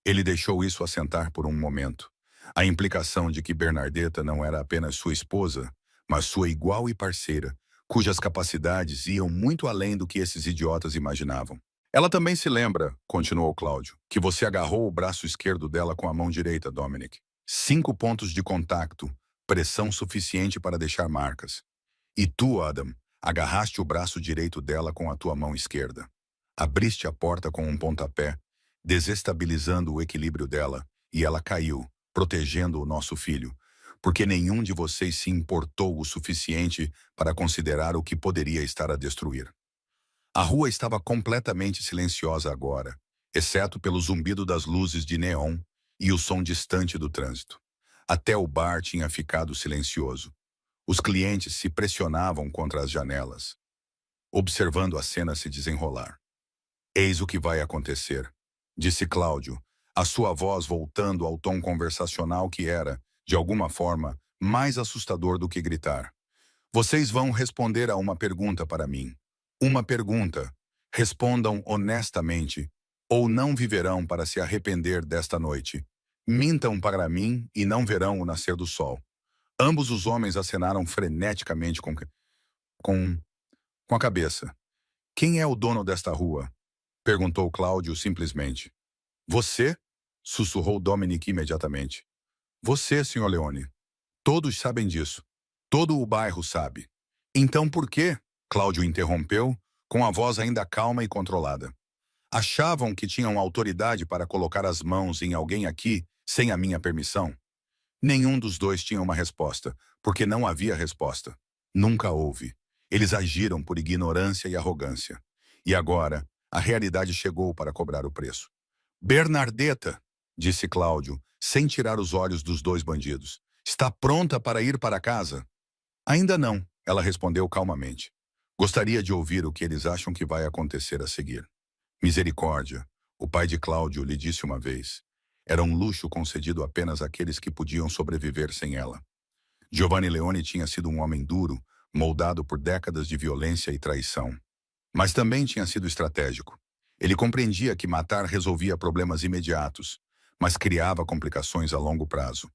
Ele deixou isso assentar por um momento. A implicação de que Bernardeta não era apenas sua esposa, mas sua igual e parceira, cujas capacidades iam muito além do que esses idiotas imaginavam. Ela também se lembra, continuou Cláudio, que você agarrou o braço esquerdo dela com a mão direita, Dominic. 5 pontos de contato, pressão suficiente para deixar marcas. E tu, Adam, agarraste o braço direito dela com a tua mão esquerda. Abriste a porta com um pontapé, desestabilizando o equilíbrio dela, e ela caiu, protegendo o nosso filho, porque nenhum de vocês se importou o suficiente para considerar o que poderia estar a destruir. A rua estava completamente silenciosa agora, exceto pelo zumbido das luzes de neon e o som distante do trânsito. Até o bar tinha ficado silencioso. Os clientes se pressionavam contra as janelas, observando a cena se desenrolar. Eis o que vai acontecer, disse Cláudio, a sua voz voltando ao tom conversacional que era, de alguma forma, mais assustador do que gritar. Vocês vão responder a uma pergunta para mim. Uma pergunta. Respondam honestamente, ou não viverão para se arrepender desta noite. Mintam para mim e não verão o nascer do sol. Ambos os homens acenaram freneticamente com a cabeça. Quem é o dono desta rua? Perguntou Cláudio simplesmente. Você? Sussurrou Dominic imediatamente. Você, Sr. Leone. Todos sabem disso. Todo o bairro sabe. Então por quê? Cláudio interrompeu, com a voz ainda calma e controlada. Achavam que tinham autoridade para colocar as mãos em alguém aqui Sem a minha permissão? Nenhum dos dois tinha uma resposta, porque não havia resposta. Nunca houve. Eles agiram por ignorância e arrogância. E agora, a realidade chegou para cobrar o preço. Bernardeta, disse Cláudio, sem tirar os olhos dos dois bandidos. Está pronta para ir para casa? Ainda não, ela respondeu calmamente. Gostaria de ouvir o que eles acham que vai acontecer a seguir. Misericórdia, o pai de Cláudio lhe disse uma vez. Era um luxo concedido apenas àqueles que podiam sobreviver sem ela. Giovanni Leone tinha sido um homem duro, moldado por décadas de violência e traição. Mas também tinha sido estratégico. Ele compreendia que matar resolvia problemas imediatos, mas criava complicações a longo prazo.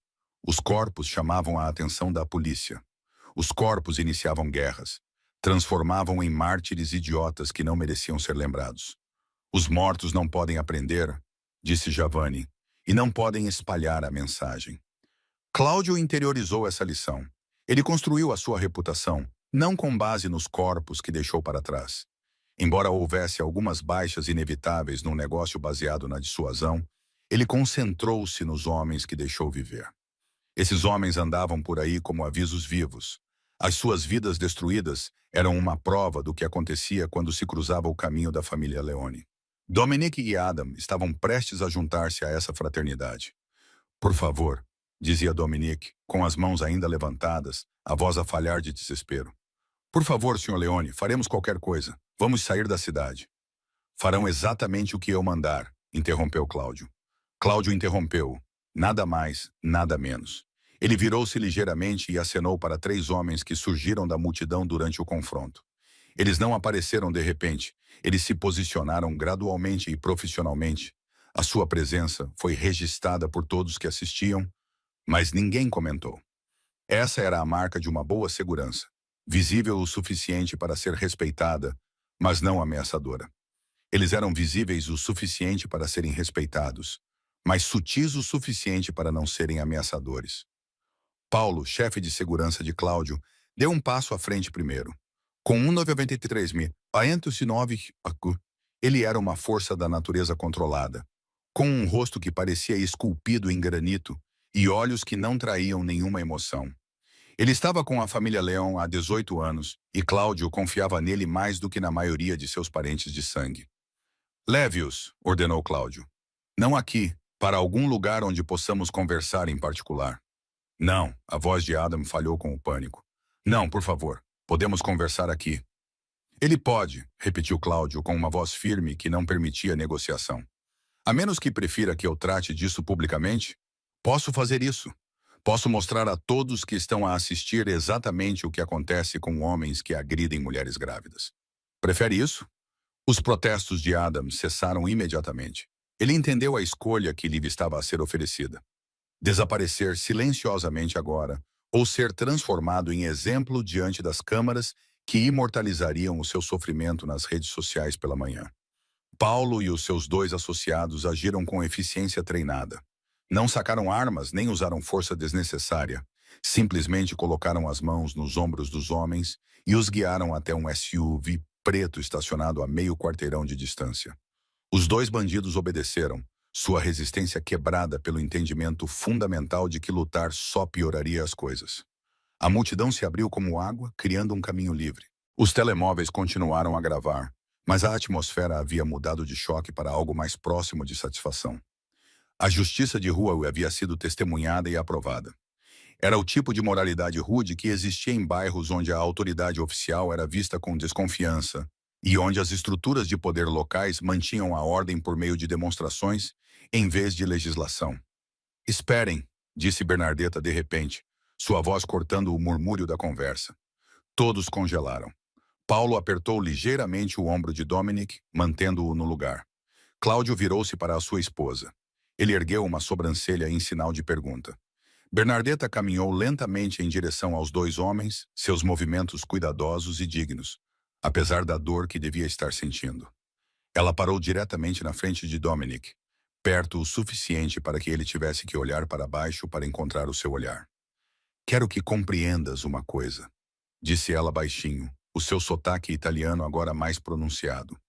Os corpos chamavam a atenção da polícia. Os corpos iniciavam guerras, transformavam em mártires idiotas que não mereciam ser lembrados. Os mortos não podem aprender, disse Giovanni, e não podem espalhar a mensagem. Cláudio interiorizou essa lição. Ele construiu a sua reputação, não com base nos corpos que deixou para trás. Embora houvesse algumas baixas inevitáveis num negócio baseado na dissuasão, ele concentrou-se nos homens que deixou viver. Esses homens andavam por aí como avisos vivos. As suas vidas destruídas eram uma prova do que acontecia quando se cruzava o caminho da família Leone. Dominique e Adam estavam prestes a juntar-se a essa fraternidade. Por favor, dizia Dominique, com as mãos ainda levantadas, a voz a falhar de desespero. Por favor, Sr. Leone, faremos qualquer coisa. Vamos sair da cidade. Farão exatamente o que eu mandar, interrompeu Cláudio. Cláudio interrompeu. Nada mais, nada menos. Ele virou-se ligeiramente e acenou para 3 homens que surgiram da multidão durante o confronto. Eles não apareceram de repente. Eles se posicionaram gradualmente e profissionalmente. A sua presença foi registrada por todos que assistiam, mas ninguém comentou. Essa era a marca de uma boa segurança, visível o suficiente para ser respeitada, mas não ameaçadora. Eles eram visíveis o suficiente para serem respeitados, mas sutis o suficiente para não serem ameaçadores. Paulo, chefe de segurança de Cláudio, deu um passo à frente primeiro. Com 1,93 ele era uma força da natureza controlada, com um rosto que parecia esculpido em granito e olhos que não traíam nenhuma emoção. Ele estava com a família Leon há 18 anos e Cláudio confiava nele mais do que na maioria de seus parentes de sangue. Leve-os, ordenou Cláudio. Não aqui, para algum lugar onde possamos conversar em particular. Não, a voz de Adam falhou com o pânico. Não, por favor, podemos conversar aqui. Ele pode, repetiu Cláudio com uma voz firme que não permitia negociação. A menos que prefira que eu trate disso publicamente, posso fazer isso. Posso mostrar a todos que estão a assistir exatamente o que acontece com homens que agridem mulheres grávidas. Prefere isso? Os protestos de Adam cessaram imediatamente. Ele entendeu a escolha que lhe estava a ser oferecida. Desaparecer silenciosamente agora, ou ser transformado em exemplo diante das câmaras que imortalizariam o seu sofrimento nas redes sociais pela manhã. Paulo e os seus 2 associados agiram com eficiência treinada. Não sacaram armas nem usaram força desnecessária. Simplesmente colocaram as mãos nos ombros dos homens e os guiaram até um SUV preto estacionado a meio quarteirão de distância. Os 2 bandidos obedeceram, sua resistência quebrada pelo entendimento fundamental de que lutar só pioraria as coisas. A multidão se abriu como água, criando um caminho livre. Os telemóveis continuaram a gravar, mas a atmosfera havia mudado de choque para algo mais próximo de satisfação. A justiça de rua havia sido testemunhada e aprovada. Era o tipo de moralidade rude que existia em bairros onde a autoridade oficial era vista com desconfiança e onde as estruturas de poder locais mantinham a ordem por meio de demonstrações em vez de legislação. Esperem, disse Bernardeta de repente, sua voz cortando o murmúrio da conversa. Todos congelaram. Paulo apertou ligeiramente o ombro de Dominic, mantendo-o no lugar. Cláudio virou-se para a sua esposa. Ele ergueu uma sobrancelha em sinal de pergunta. Bernardeta caminhou lentamente em direção aos 2 homens, seus movimentos cuidadosos e dignos, apesar da dor que devia estar sentindo. Ela parou diretamente na frente de Dominic, perto o suficiente para que ele tivesse que olhar para baixo para encontrar o seu olhar. Quero que compreendas uma coisa, disse ela baixinho, o seu sotaque italiano agora mais pronunciado.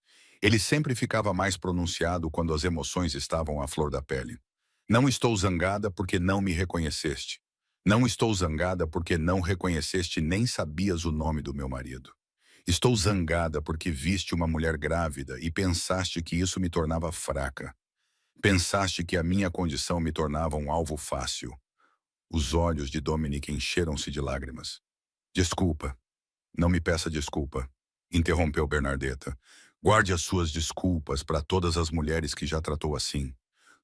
Ele sempre ficava mais pronunciado quando as emoções estavam à flor da pele. Não estou zangada porque não me reconheceste. Não estou zangada porque não reconheceste nem sabias o nome do meu marido. Estou zangada porque viste uma mulher grávida e pensaste que isso me tornava fraca. Pensaste que a minha condição me tornava um alvo fácil. Os olhos de Dominic encheram-se de lágrimas. Desculpa. Não me peça desculpa, interrompeu Bernardeta. Guarde as suas desculpas para todas as mulheres que já tratou assim.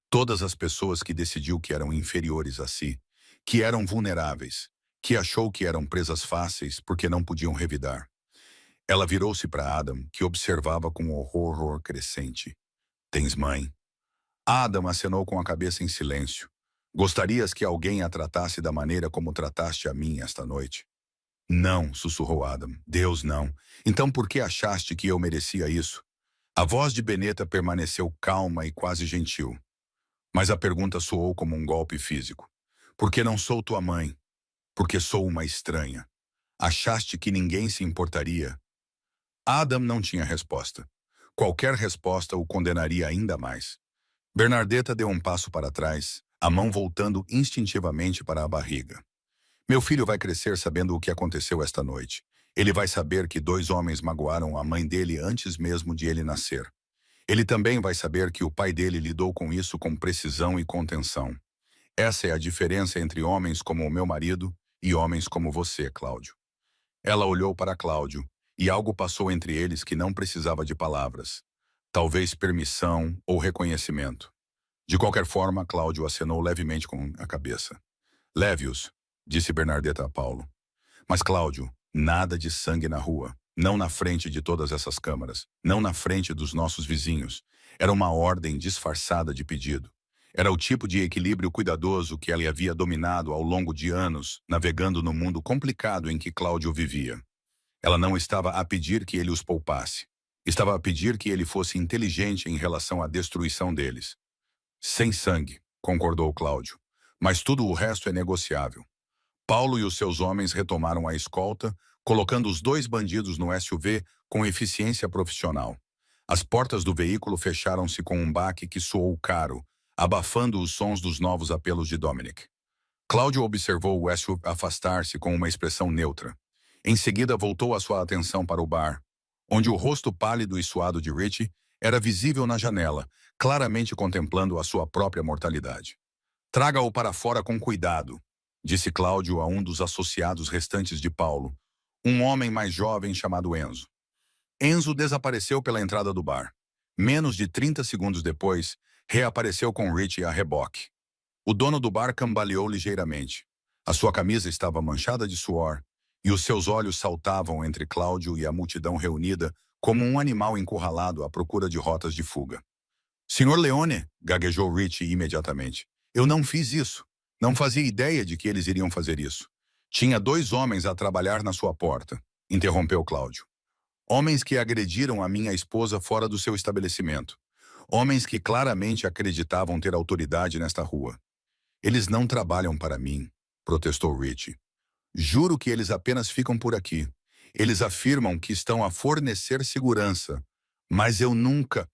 Todas as pessoas que decidiu que eram inferiores a si, que eram vulneráveis, que achou que eram presas fáceis porque não podiam revidar. Ela virou-se para Adam, que observava com horror crescente. Tens mãe? Adam acenou com a cabeça em silêncio. Gostarias que alguém a tratasse da maneira como trataste a mim esta noite? Não, sussurrou Adam. Deus não. Então por que achaste que eu merecia isso? A voz de Beneta permaneceu calma e quase gentil. Mas a pergunta soou como um golpe físico. Porque não sou tua mãe. Porque sou uma estranha. Achaste que ninguém se importaria? Adam não tinha resposta. Qualquer resposta o condenaria ainda mais. Bernardeta deu um passo para trás, a mão voltando instintivamente para a barriga. Meu filho vai crescer sabendo o que aconteceu esta noite. Ele vai saber que 2 homens magoaram a mãe dele antes mesmo de ele nascer. Ele também vai saber que o pai dele lidou com isso com precisão e contenção. Essa é a diferença entre homens como o meu marido e homens como você, Cláudio. Ela olhou para Cláudio, e algo passou entre eles que não precisava de palavras. Talvez permissão ou reconhecimento. De qualquer forma, Cláudio acenou levemente com a cabeça. Leve-os, disse Bernardeta a Paulo. Mas, Cláudio, nada de sangue na rua. Não na frente de todas essas câmaras. Não na frente dos nossos vizinhos. Era uma ordem disfarçada de pedido. Era o tipo de equilíbrio cuidadoso que ela havia dominado ao longo de anos, navegando no mundo complicado em que Cláudio vivia. Ela não estava a pedir que ele os poupasse. Estava a pedir que ele fosse inteligente em relação à destruição deles. Sem sangue, concordou Cláudio. Mas tudo o resto é negociável. Paulo e os seus homens retomaram a escolta, colocando os 2 bandidos no SUV com eficiência profissional. As portas do veículo fecharam-se com um baque que soou caro, abafando os sons dos novos apelos de Dominic. Cláudio observou o SUV afastar-se com uma expressão neutra. Em seguida voltou a sua atenção para o bar, onde o rosto pálido e suado de Richie era visível na janela, claramente contemplando a sua própria mortalidade. Traga-o para fora com cuidado, disse Cláudio a um dos associados restantes de Paulo, um homem mais jovem chamado Enzo. Enzo desapareceu pela entrada do bar. Menos de 30 segundos depois, reapareceu com Richie a reboque. O dono do bar cambaleou ligeiramente. A sua camisa estava manchada de suor, e os seus olhos saltavam entre Cláudio e a multidão reunida como um animal encurralado à procura de rotas de fuga. Senhor Leone, gaguejou Richie imediatamente. Eu não fiz isso. Não fazia ideia de que eles iriam fazer isso. Tinha 2 homens a trabalhar na sua porta, interrompeu Cláudio. Homens que agrediram a minha esposa fora do seu estabelecimento. Homens que claramente acreditavam ter autoridade nesta rua. Eles não trabalham para mim, protestou Richie. Juro que eles apenas ficam por aqui. Eles afirmam que estão a fornecer segurança. Mas eu nunca...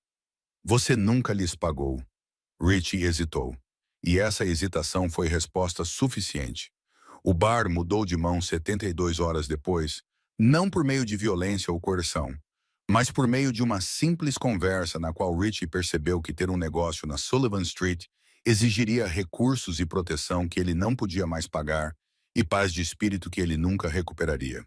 Você nunca lhes pagou. Richie hesitou. E essa hesitação foi resposta suficiente. O bar mudou de mão 72 horas depois, não por meio de violência ou coerção, mas por meio de uma simples conversa na qual Richie percebeu que ter um negócio na Sullivan Street exigiria recursos e proteção que ele não podia mais pagar e paz de espírito que ele nunca recuperaria.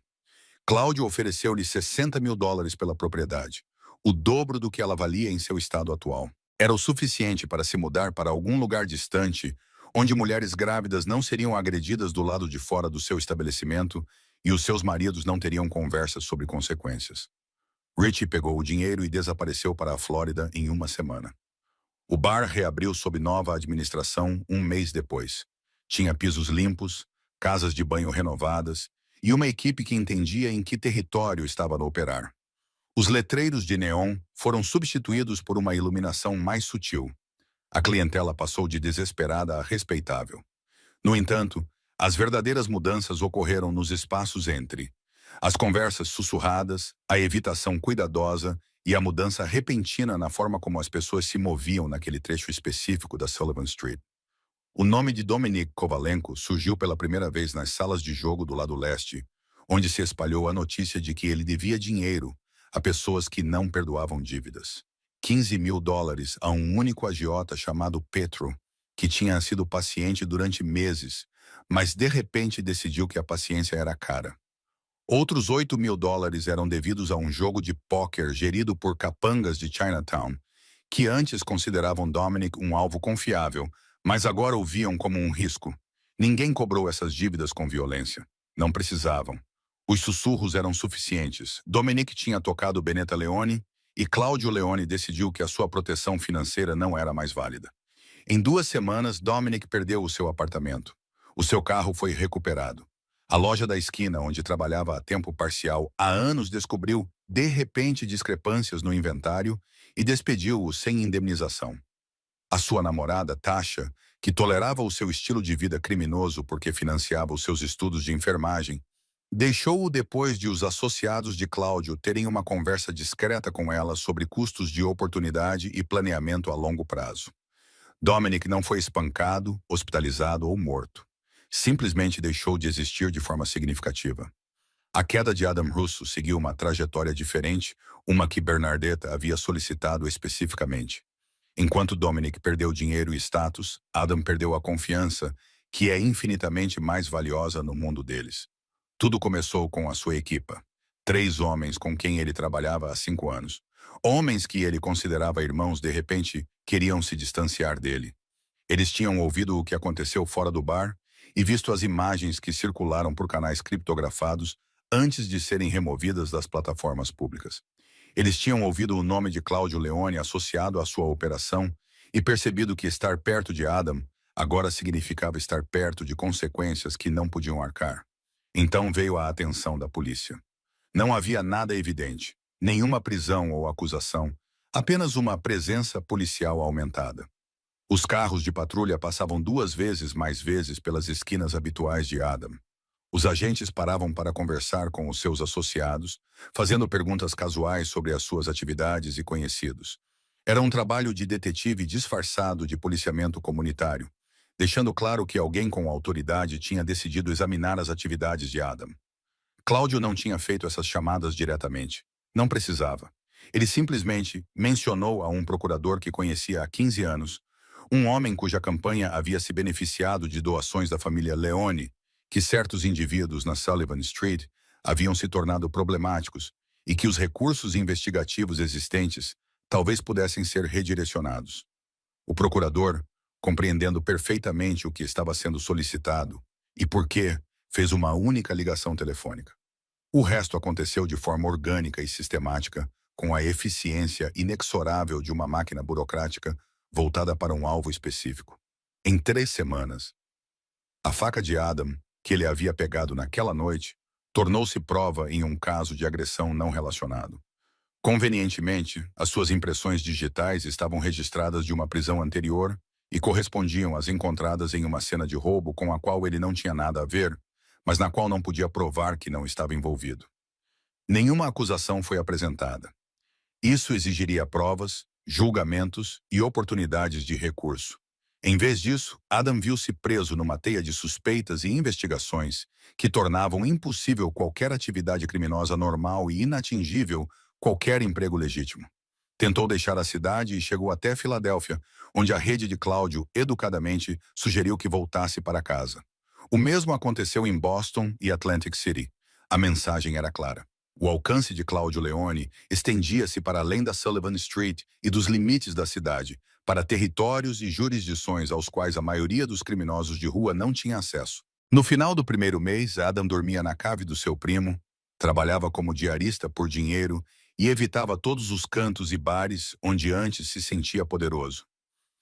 Cláudio ofereceu-lhe $60.000 pela propriedade, o dobro do que ela valia em seu estado atual. Era o suficiente para se mudar para algum lugar distante, onde mulheres grávidas não seriam agredidas do lado de fora do seu estabelecimento e os seus maridos não teriam conversas sobre consequências. Richie pegou o dinheiro e desapareceu para a Flórida em uma semana. O bar reabriu sob nova administração um mês depois. Tinha pisos limpos, casas de banho renovadas e uma equipe que entendia em que território estava a operar. Os letreiros de neon foram substituídos por uma iluminação mais sutil. A clientela passou de desesperada a respeitável. No entanto, as verdadeiras mudanças ocorreram nos espaços entre as conversas sussurradas, a evitação cuidadosa e a mudança repentina na forma como as pessoas se moviam naquele trecho específico da Sullivan Street. O nome de Dominic Kovalenko surgiu pela primeira vez nas salas de jogo do lado leste, onde se espalhou a notícia de que ele devia dinheiro a pessoas que não perdoavam dívidas. US$ 15.000 a um único agiota chamado Petro, que tinha sido paciente durante meses, mas de repente decidiu que a paciência era cara. Outros US$ 8.000 eram devidos a um jogo de póquer gerido por capangas de Chinatown, que antes consideravam Dominic um alvo confiável, mas agora o viam como um risco. Ninguém cobrou essas dívidas com violência. Não precisavam. Os sussurros eram suficientes. Dominic tinha tocado Beneta Leone e Cláudio Leone decidiu que a sua proteção financeira não era mais válida. Em 2 semanas, Dominic perdeu o seu apartamento. O seu carro foi recuperado. A loja da esquina, onde trabalhava a tempo parcial há anos, descobriu, de repente, discrepâncias no inventário e despediu-o sem indemnização. A sua namorada, Tasha, que tolerava o seu estilo de vida criminoso porque financiava os seus estudos de enfermagem, deixou-o depois de os associados de Cláudio terem uma conversa discreta com ela sobre custos de oportunidade e planeamento a longo prazo. Dominic não foi espancado, hospitalizado ou morto. Simplesmente deixou de existir de forma significativa. A queda de Adam Russo seguiu uma trajetória diferente, uma que Bernardetta havia solicitado especificamente. Enquanto Dominic perdeu dinheiro e status, Adam perdeu a confiança, que é infinitamente mais valiosa no mundo deles. Tudo começou com a sua equipa. 3 homens com quem ele trabalhava há 5 anos. Homens que ele considerava irmãos de repente queriam se distanciar dele. Eles tinham ouvido o que aconteceu fora do bar e visto as imagens que circularam por canais criptografados antes de serem removidas das plataformas públicas. Eles tinham ouvido o nome de Cláudio Leone associado à sua operação e percebido que estar perto de Adam agora significava estar perto de consequências que não podiam arcar. Então veio a atenção da polícia. Não havia nada evidente, nenhuma prisão ou acusação, apenas uma presença policial aumentada. Os carros de patrulha passavam 2 vezes mais vezes pelas esquinas habituais de Adam. Os agentes paravam para conversar com os seus associados, fazendo perguntas casuais sobre as suas atividades e conhecidos. Era um trabalho de detetive disfarçado de policiamento comunitário, deixando claro que alguém com autoridade tinha decidido examinar as atividades de Adam. Cláudio não tinha feito essas chamadas diretamente. Não precisava. Ele simplesmente mencionou a um procurador que conhecia há 15 anos, um homem cuja campanha havia se beneficiado de doações da família Leone, que certos indivíduos na Sullivan Street haviam se tornado problemáticos e que os recursos investigativos existentes talvez pudessem ser redirecionados. O procurador, compreendendo perfeitamente o que estava sendo solicitado e por quê, fez uma única ligação telefônica. O resto aconteceu de forma orgânica e sistemática, com a eficiência inexorável de uma máquina burocrática voltada para um alvo específico. Em 3 semanas, a faca de Adam, que ele havia pegado naquela noite, tornou-se prova em um caso de agressão não relacionado. Convenientemente, as suas impressões digitais estavam registradas de uma prisão anterior e correspondiam às encontradas em uma cena de roubo com a qual ele não tinha nada a ver, mas na qual não podia provar que não estava envolvido. Nenhuma acusação foi apresentada. Isso exigiria provas, julgamentos e oportunidades de recurso. Em vez disso, Adam viu-se preso numa teia de suspeitas e investigações que tornavam impossível qualquer atividade criminosa normal e inatingível qualquer emprego legítimo. Tentou deixar a cidade e chegou até Filadélfia, onde a rede de Cláudio, educadamente, sugeriu que voltasse para casa. O mesmo aconteceu em Boston e Atlantic City. A mensagem era clara. O alcance de Cláudio Leone estendia-se para além da Sullivan Street e dos limites da cidade, para territórios e jurisdições aos quais a maioria dos criminosos de rua não tinha acesso. No final do primeiro mês, Adam dormia na cave do seu primo, trabalhava como diarista por dinheiro e evitava todos os cantos e bares onde antes se sentia poderoso.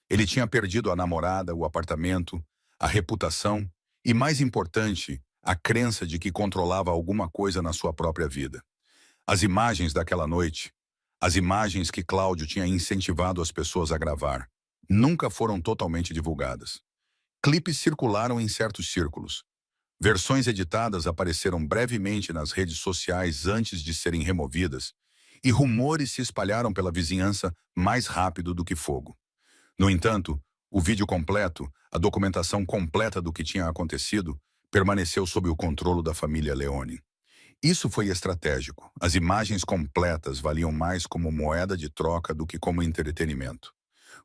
Ele tinha perdido a namorada, o apartamento, a reputação e, mais importante, a crença de que controlava alguma coisa na sua própria vida. As imagens daquela noite, as imagens que Cláudio tinha incentivado as pessoas a gravar, nunca foram totalmente divulgadas. Clipes circularam em certos círculos. Versões editadas apareceram brevemente nas redes sociais antes de serem removidas, e rumores se espalharam pela vizinhança mais rápido do que fogo. No entanto, O vídeo completo, a documentação completa do que tinha acontecido, permaneceu sob o controle da família Leone. Isso foi estratégico. As imagens completas valiam mais como moeda de troca do que como entretenimento.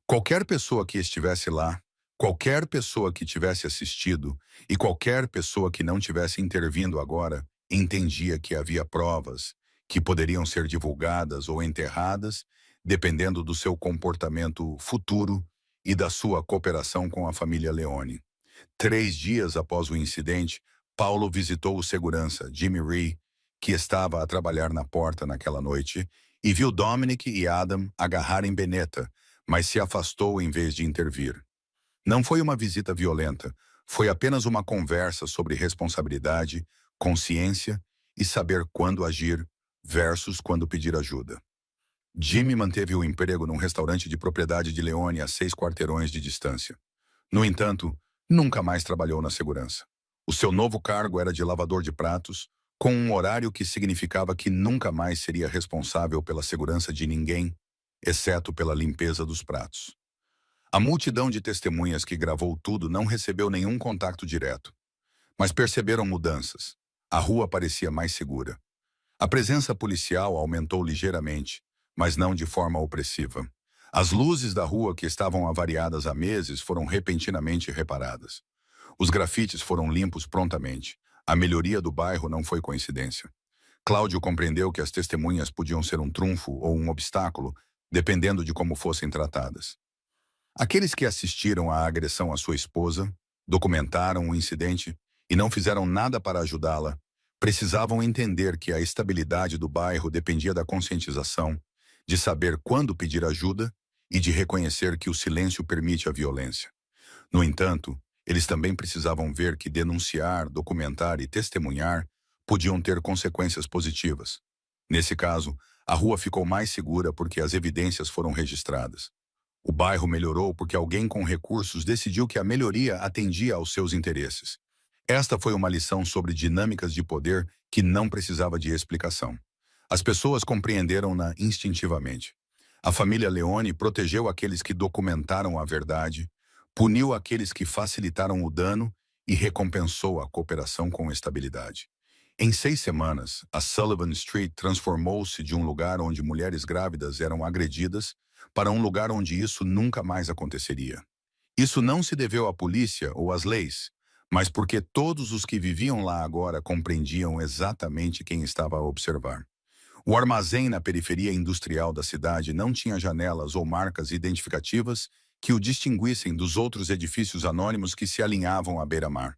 Qualquer pessoa que estivesse lá, qualquer pessoa que tivesse assistido e qualquer pessoa que não tivesse intervindo agora, entendia que havia provas que poderiam ser divulgadas ou enterradas, dependendo do seu comportamento futuro e da sua cooperação com a família Leone. 3 dias após o incidente, Paulo visitou o segurança, Jimmy Ree, que estava a trabalhar na porta naquela noite, e viu Dominic e Adam agarrarem Benetta, mas se afastou em vez de intervir. Não foi uma visita violenta, foi apenas uma conversa sobre responsabilidade, consciência e saber quando agir versus quando pedir ajuda. Jimmy manteve o emprego num restaurante de propriedade de Leone a 6 quarteirões de distância. No entanto, nunca mais trabalhou na segurança. O seu novo cargo era de lavador de pratos, com um horário que significava que nunca mais seria responsável pela segurança de ninguém, exceto pela limpeza dos pratos. A multidão de testemunhas que gravou tudo não recebeu nenhum contato direto, mas perceberam mudanças. A rua parecia mais segura. A presença policial aumentou ligeiramente, mas não de forma opressiva. As luzes da rua que estavam avariadas há meses foram repentinamente reparadas. Os grafites foram limpos prontamente. A melhoria do bairro não foi coincidência. Cláudio compreendeu que as testemunhas podiam ser um trunfo ou um obstáculo, dependendo de como fossem tratadas. Aqueles que assistiram à agressão à sua esposa, documentaram o incidente e não fizeram nada para ajudá-la, precisavam entender que a estabilidade do bairro dependia da conscientização, de saber quando pedir ajuda e de reconhecer que o silêncio permite a violência. No entanto, eles também precisavam ver que denunciar, documentar e testemunhar podiam ter consequências positivas. Nesse caso, a rua ficou mais segura porque as evidências foram registradas. O bairro melhorou porque alguém com recursos decidiu que a melhoria atendia aos seus interesses. Esta foi uma lição sobre dinâmicas de poder que não precisava de explicação. As pessoas compreenderam-na instintivamente. A família Leone protegeu aqueles que documentaram a verdade, puniu aqueles que facilitaram o dano e recompensou a cooperação com estabilidade. Em 6 semanas, a Sullivan Street transformou-se de um lugar onde mulheres grávidas eram agredidas para um lugar onde isso nunca mais aconteceria. Isso não se deveu à polícia ou às leis, mas porque todos os que viviam lá agora compreendiam exatamente quem estava a observar. O armazém na periferia industrial da cidade não tinha janelas ou marcas identificativas que o distinguissem dos outros edifícios anônimos que se alinhavam à beira-mar.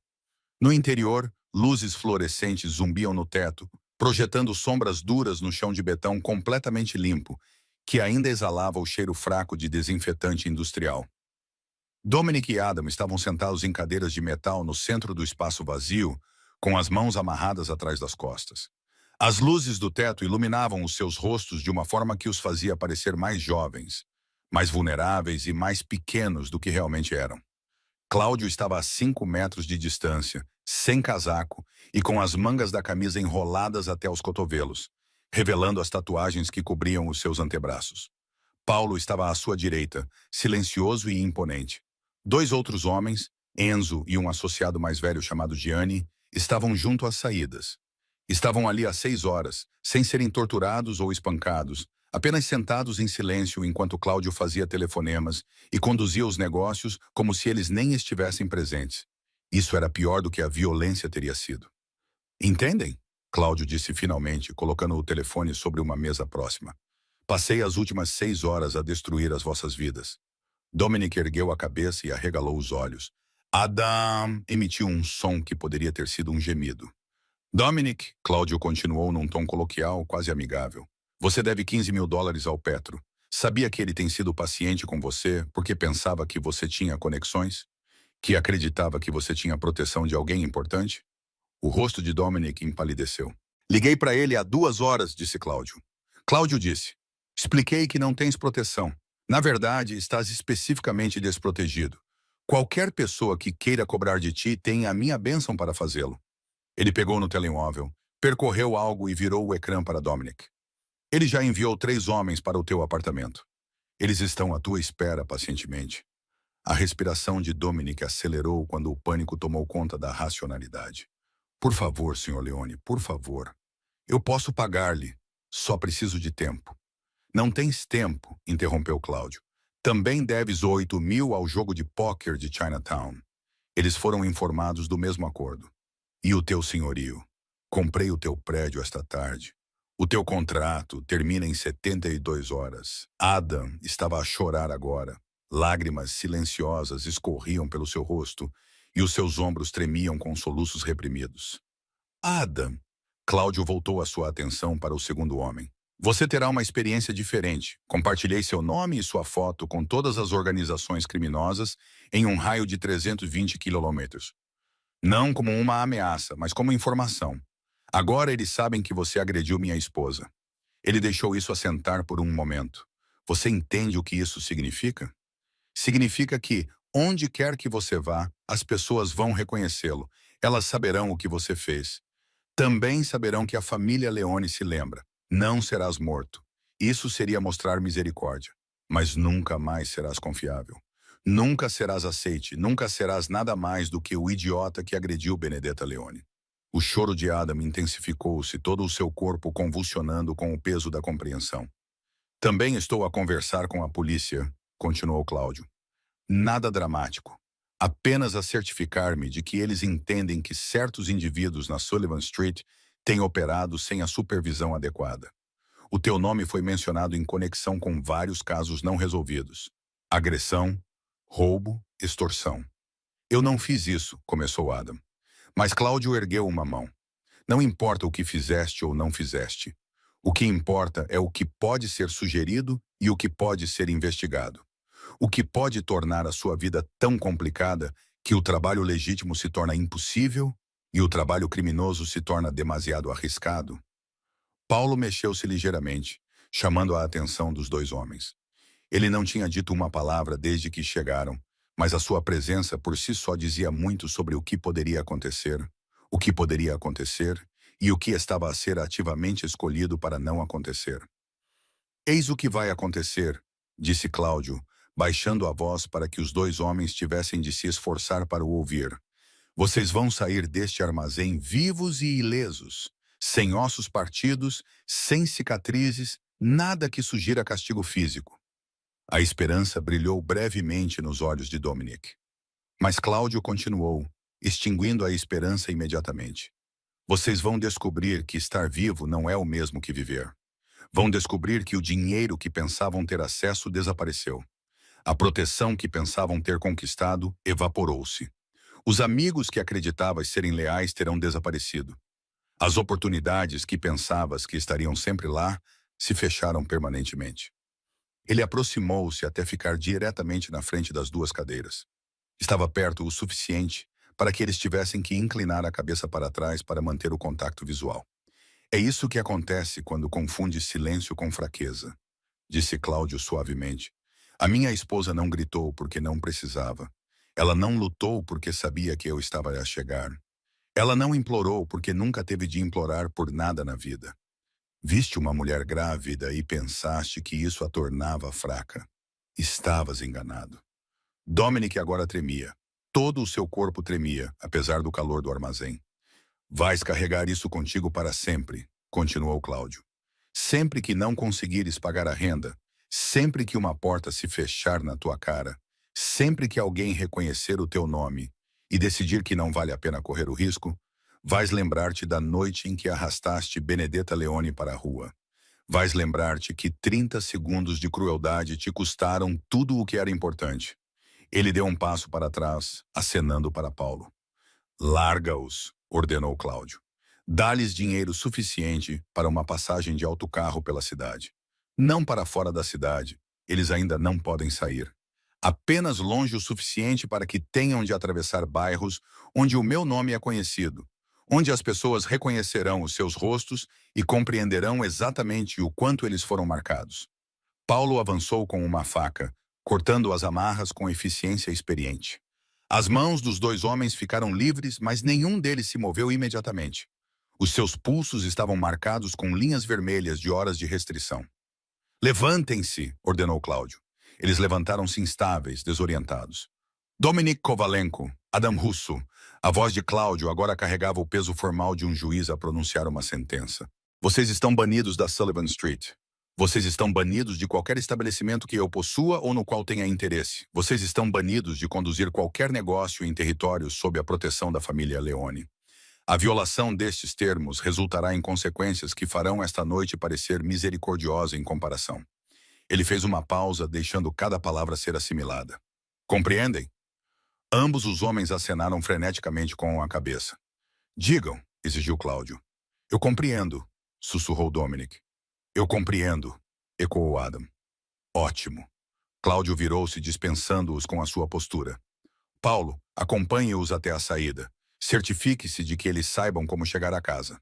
No interior, luzes fluorescentes zumbiam no teto, projetando sombras duras no chão de betão completamente limpo, que ainda exalava o cheiro fraco de desinfetante industrial. Dominic e Adam estavam sentados em cadeiras de metal no centro do espaço vazio, com as mãos amarradas atrás das costas. As luzes do teto iluminavam os seus rostos de uma forma que os fazia parecer mais jovens, mais vulneráveis e mais pequenos do que realmente eram. Cláudio estava a 5 metros de distância, sem casaco e com as mangas da camisa enroladas até os cotovelos, revelando as tatuagens que cobriam os seus antebraços. Paulo estava à sua direita, silencioso e imponente. 2 outros homens, Enzo e um associado mais velho chamado Gianni, estavam junto às saídas. Estavam ali há 6 horas, sem serem torturados ou espancados, apenas sentados em silêncio enquanto Cláudio fazia telefonemas e conduzia os negócios como se eles nem estivessem presentes. Isso era pior do que a violência teria sido. Entendem? Cláudio disse finalmente, colocando o telefone sobre uma mesa próxima. Passei as últimas 6 horas a destruir as vossas vidas. Dominic ergueu a cabeça e arregalou os olhos. Adam emitiu um som que poderia ter sido um gemido. Dominic, Cláudio continuou num tom coloquial, quase amigável. Você deve $15.000 ao Petro. Sabia que ele tem sido paciente com você porque pensava que você tinha conexões? Que acreditava que você tinha proteção de alguém importante? O rosto de Dominic empalideceu. Liguei para ele há 2 horas, disse Cláudio. Cláudio disse. Expliquei que não tens proteção. Na verdade, estás especificamente desprotegido. Qualquer pessoa que queira cobrar de ti tem a minha bênção para fazê-lo. Ele pegou no telemóvel, percorreu algo e virou o ecrã para Dominic. Ele já enviou 3 homens para o teu apartamento. Eles estão à tua espera pacientemente. A respiração de Dominic acelerou quando o pânico tomou conta da racionalidade. Por favor, Sr. Leone, por favor. Eu posso pagar-lhe. Só preciso de tempo. Não tens tempo, interrompeu Cláudio. Também deves 8.000 ao jogo de póquer de Chinatown. Eles foram informados do mesmo acordo. E o teu senhorio? Comprei o teu prédio esta tarde. O teu contrato termina em 72 horas. Adam estava a chorar agora. Lágrimas silenciosas escorriam pelo seu rosto e os seus ombros tremiam com soluços reprimidos. Adam! Cláudio voltou a sua atenção para o segundo homem. Você terá uma experiência diferente. Compartilhei seu nome e sua foto com todas as organizações criminosas em um raio de 320 quilômetros. Não como uma ameaça, mas como informação. Agora eles sabem que você agrediu minha esposa. Ele deixou isso assentar por um momento. Você entende o que isso significa? Significa que, onde quer que você vá, as pessoas vão reconhecê-lo. Elas saberão o que você fez. Também saberão que a família Leone se lembra. Não serás morto. Isso seria mostrar misericórdia. Mas nunca mais serás confiável. Nunca serás aceite, nunca serás nada mais do que o idiota que agrediu Benedetta Leone. O choro de Adam intensificou-se, todo o seu corpo convulsionando com o peso da compreensão. Também estou a conversar com a polícia, continuou Cláudio. Nada dramático. Apenas a certificar-me de que eles entendem que certos indivíduos na Sullivan Street têm operado sem a supervisão adequada. O teu nome foi mencionado em conexão com vários casos não resolvidos. Agressão, roubo, extorsão. Eu não fiz isso, começou Adam. Mas Cláudio ergueu uma mão. Não importa o que fizeste ou não fizeste. O que importa é o que pode ser sugerido e o que pode ser investigado. O que pode tornar a sua vida tão complicada que o trabalho legítimo se torna impossível e o trabalho criminoso se torna demasiado arriscado. Paulo mexeu-se ligeiramente, chamando a atenção dos dois homens. Ele não tinha dito uma palavra desde que chegaram, mas a sua presença por si só dizia muito sobre o que poderia acontecer e o que estava a ser ativamente escolhido para não acontecer. Eis o que vai acontecer, disse Cláudio, baixando a voz para que os dois homens tivessem de se esforçar para o ouvir. Vocês vão sair deste armazém vivos e ilesos, sem ossos partidos, sem cicatrizes, nada que sugira castigo físico. A esperança brilhou brevemente nos olhos de Dominic. Mas Cláudio continuou, extinguindo a esperança imediatamente. Vocês vão descobrir que estar vivo não é o mesmo que viver. Vão descobrir que o dinheiro que pensavam ter acesso desapareceu. A proteção que pensavam ter conquistado evaporou-se. Os amigos que acreditavas serem leais terão desaparecido. As oportunidades que pensavas que estariam sempre lá se fecharam permanentemente. Ele aproximou-se até ficar diretamente na frente das duas cadeiras. Estava perto o suficiente para que eles tivessem que inclinar a cabeça para trás para manter o contato visual. É isso que acontece quando confunde silêncio com fraqueza, disse Cláudio suavemente. A minha esposa não gritou porque não precisava. Ela não lutou porque sabia que eu estava a chegar. Ela não implorou porque nunca teve de implorar por nada na vida. Viste uma mulher grávida e pensaste que isso a tornava fraca. Estavas enganado. Dominic agora tremia. Todo o seu corpo tremia, apesar do calor do armazém. Vais carregar isso contigo para sempre, continuou Cláudio. Sempre que não conseguires pagar a renda, sempre que uma porta se fechar na tua cara, sempre que alguém reconhecer o teu nome e decidir que não vale a pena correr o risco, vais lembrar-te da noite em que arrastaste Benedetta Leone para a rua. Vais lembrar-te que 30 segundos de crueldade te custaram tudo o que era importante. Ele deu um passo para trás, acenando para Paulo. Larga-os, ordenou Cláudio. Dá-lhes dinheiro suficiente para uma passagem de autocarro pela cidade. Não para fora da cidade, eles ainda não podem sair. Apenas longe o suficiente para que tenham de atravessar bairros onde o meu nome é conhecido, onde as pessoas reconhecerão os seus rostos e compreenderão exatamente o quanto eles foram marcados. Paulo avançou com uma faca, cortando as amarras com eficiência experiente. As mãos dos dois homens ficaram livres, mas nenhum deles se moveu imediatamente. Os seus pulsos estavam marcados com linhas vermelhas de horas de restrição. Levantem-se, ordenou Cláudio. Eles levantaram-se instáveis, desorientados. Dominic Kovalenko, Adam Russo. A voz de Cláudio agora carregava o peso formal de um juiz a pronunciar uma sentença. Vocês estão banidos da Sullivan Street. Vocês estão banidos de qualquer estabelecimento que eu possua ou no qual tenha interesse. Vocês estão banidos de conduzir qualquer negócio em territórios sob a proteção da família Leone. A violação destes termos resultará em consequências que farão esta noite parecer misericordiosa em comparação. Ele fez uma pausa, deixando cada palavra ser assimilada. Compreendem? Ambos os homens acenaram freneticamente com a cabeça. Digam, exigiu Cláudio. Eu compreendo, sussurrou Dominic. Eu compreendo, ecoou Adam. Ótimo. Cláudio virou-se dispensando-os com a sua postura. Paulo, acompanhe-os até a saída. Certifique-se de que eles saibam como chegar a casa.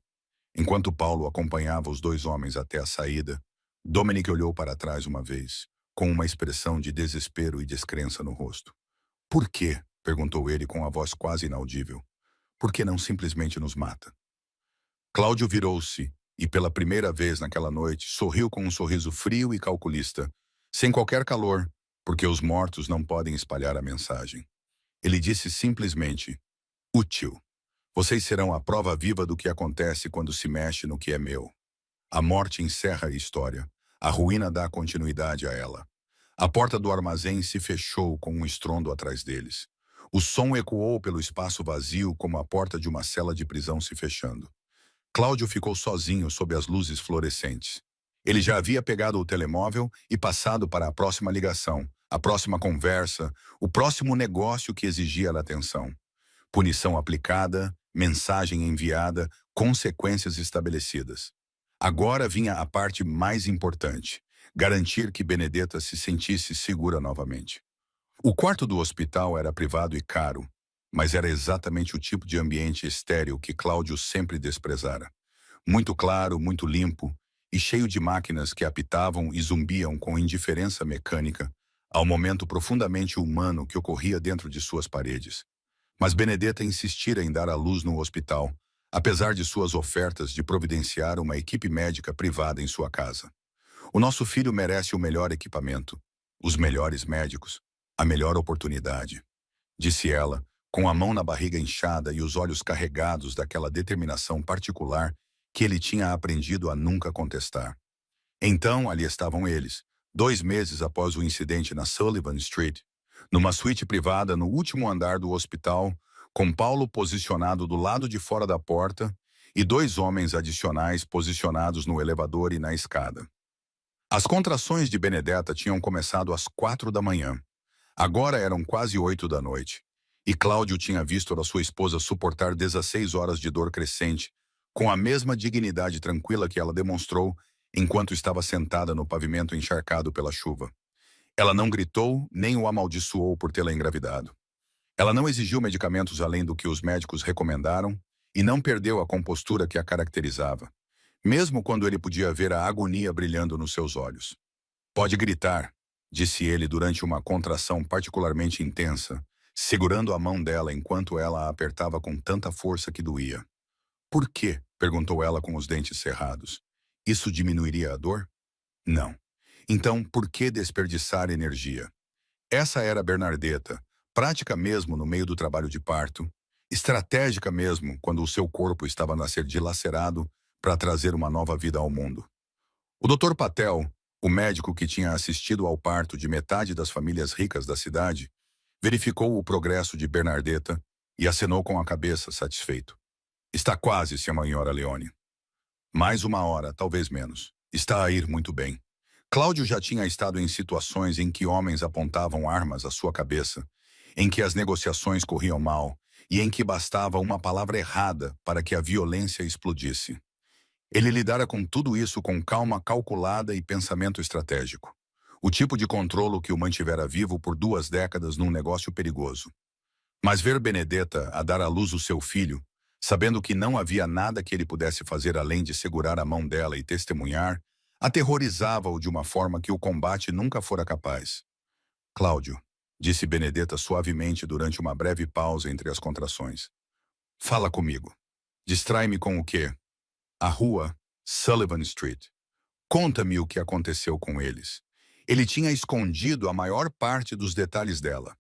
Enquanto Paulo acompanhava os dois homens até a saída, Dominic olhou para trás uma vez, com uma expressão de desespero e descrença no rosto. Por quê? Perguntou ele com a voz quase inaudível. Por que não simplesmente nos mata? Cláudio virou-se e, pela primeira vez naquela noite, sorriu com um sorriso frio e calculista, sem qualquer calor, porque os mortos não podem espalhar a mensagem. Ele disse simplesmente, útil. Vocês serão a prova viva do que acontece quando se mexe no que é meu. A morte encerra a história. A ruína dá continuidade a ela. A porta do armazém se fechou com um estrondo atrás deles. O som ecoou pelo espaço vazio como a porta de uma cela de prisão se fechando. Cláudio ficou sozinho sob as luzes fluorescentes. Ele já havia pegado o telemóvel e passado para a próxima ligação, a próxima conversa, o próximo negócio que exigia a atenção. Punição aplicada, mensagem enviada, consequências estabelecidas. Agora vinha a parte mais importante, garantir que Benedetta se sentisse segura novamente. O quarto do hospital era privado e caro, mas era exatamente o tipo de ambiente estéril que Cláudio sempre desprezara. Muito claro, muito limpo e cheio de máquinas que apitavam e zumbiam com indiferença mecânica ao momento profundamente humano que ocorria dentro de suas paredes. Mas Benedetta insistira em dar à luz no hospital, apesar de suas ofertas de providenciar uma equipe médica privada em sua casa. O nosso filho merece o melhor equipamento, os melhores médicos, a melhor oportunidade, disse ela, com a mão na barriga inchada e os olhos carregados daquela determinação particular que ele tinha aprendido a nunca contestar. Então, ali estavam eles, 2 meses após o incidente na Sullivan Street, numa suíte privada no último andar do hospital, com Paulo posicionado do lado de fora da porta e 2 homens adicionais posicionados no elevador e na escada. As contrações de Benedetta tinham começado às 4 da manhã. Agora eram quase 8 da noite, e Cláudio tinha visto a sua esposa suportar 16 horas de dor crescente, com a mesma dignidade tranquila que ela demonstrou enquanto estava sentada no pavimento encharcado pela chuva. Ela não gritou nem o amaldiçoou por tê-la engravidado. Ela não exigiu medicamentos além do que os médicos recomendaram e não perdeu a compostura que a caracterizava, mesmo quando ele podia ver a agonia brilhando nos seus olhos. Pode gritar, disse ele durante uma contração particularmente intensa, segurando a mão dela enquanto ela a apertava com tanta força que doía. Por quê? Perguntou ela com os dentes cerrados. Isso diminuiria a dor? Não. Então, por que desperdiçar energia? Essa era Bernardetta, prática mesmo no meio do trabalho de parto, estratégica mesmo quando o seu corpo estava a ser dilacerado para trazer uma nova vida ao mundo. O Dr. Patel, o médico que tinha assistido ao parto de metade das famílias ricas da cidade, verificou o progresso de Bernardetta e acenou com a cabeça, satisfeito. Está quase, Senhora Leone. Mais 1 hora, talvez menos. Está a ir muito bem. Cláudio já tinha estado em situações em que homens apontavam armas à sua cabeça, em que as negociações corriam mal e em que bastava uma palavra errada para que a violência explodisse. Ele lidara com tudo isso com calma calculada e pensamento estratégico. O tipo de controlo que o mantivera vivo por 2 décadas num negócio perigoso. Mas ver Benedetta a dar à luz o seu filho, sabendo que não havia nada que ele pudesse fazer além de segurar a mão dela e testemunhar, aterrorizava-o de uma forma que o combate nunca fora capaz. Cláudio, disse Benedetta suavemente durante uma breve pausa entre as contrações. Fala comigo. Distrai-me com o quê? A rua Sullivan Street. Conta-me o que aconteceu com eles. Ele tinha escondido a maior parte dos detalhes dela.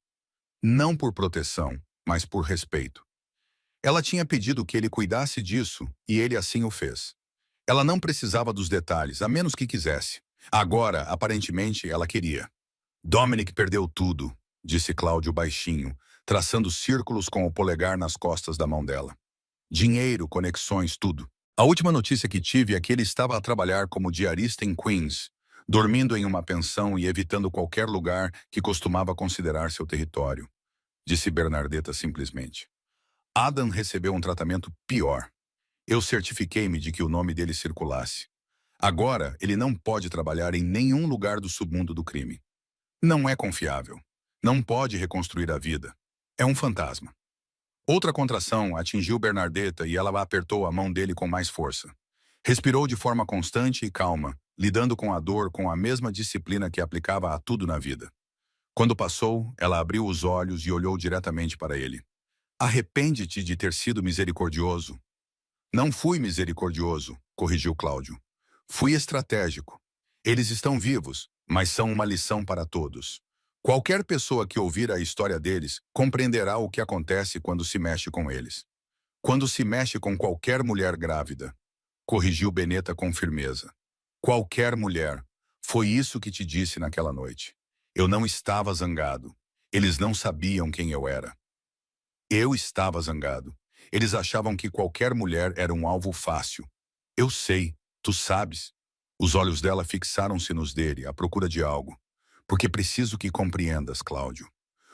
Não por proteção, mas por respeito. Ela tinha pedido que ele cuidasse disso e ele assim o fez. Ela não precisava dos detalhes, a menos que quisesse. Agora, aparentemente, ela queria. Dominic perdeu tudo, disse Cláudio baixinho, traçando círculos com o polegar nas costas da mão dela. Dinheiro, conexões, tudo. A última notícia que tive é que ele estava a trabalhar como diarista em Queens, dormindo em uma pensão e evitando qualquer lugar que costumava considerar seu território, disse Bernardetta simplesmente. Adam recebeu um tratamento pior. Eu certifiquei-me de que o nome dele circulasse. Agora, ele não pode trabalhar em nenhum lugar do submundo do crime. Não é confiável. Não pode reconstruir a vida. É um fantasma. Outra contração atingiu Bernardetta e ela apertou a mão dele com mais força. Respirou de forma constante e calma, lidando com a dor com a mesma disciplina que aplicava a tudo na vida. Quando passou, ela abriu os olhos e olhou diretamente para ele. Arrepende-te de ter sido misericordioso. Não fui misericordioso, corrigiu Cláudio. Fui estratégico. Eles estão vivos, mas são uma lição para todos. Qualquer pessoa que ouvir a história deles compreenderá o que acontece quando se mexe com eles. Quando se mexe com qualquer mulher grávida, corrigiu Beneta com firmeza. Qualquer mulher. Foi isso que te disse naquela noite. Eu não estava zangado. Eles não sabiam quem eu era. Eu estava zangado. Eles achavam que qualquer mulher era um alvo fácil. Eu sei, tu sabes. Os olhos dela fixaram-se nos dele, à procura de algo. Porque preciso que compreendas, Cláudio.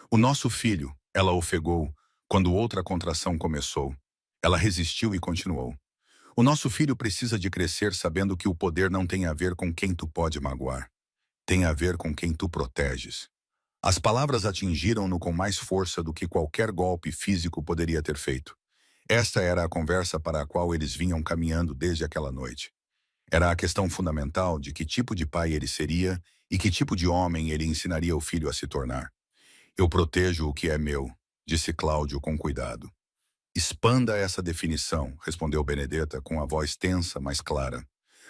O nosso filho, ela ofegou, quando outra contração começou. Ela resistiu e continuou. O nosso filho precisa de crescer sabendo que o poder não tem a ver com quem tu pode magoar. Tem a ver com quem tu proteges. As palavras atingiram-no com mais força do que qualquer golpe físico poderia ter feito. Esta era a conversa para a qual eles vinham caminhando desde aquela noite. Era a questão fundamental de que tipo de pai ele seria e que tipo de homem ele ensinaria o filho a se tornar. Eu protejo o que é meu, disse Cláudio com cuidado. Expanda essa definição, respondeu Benedetta com a voz tensa, mas clara.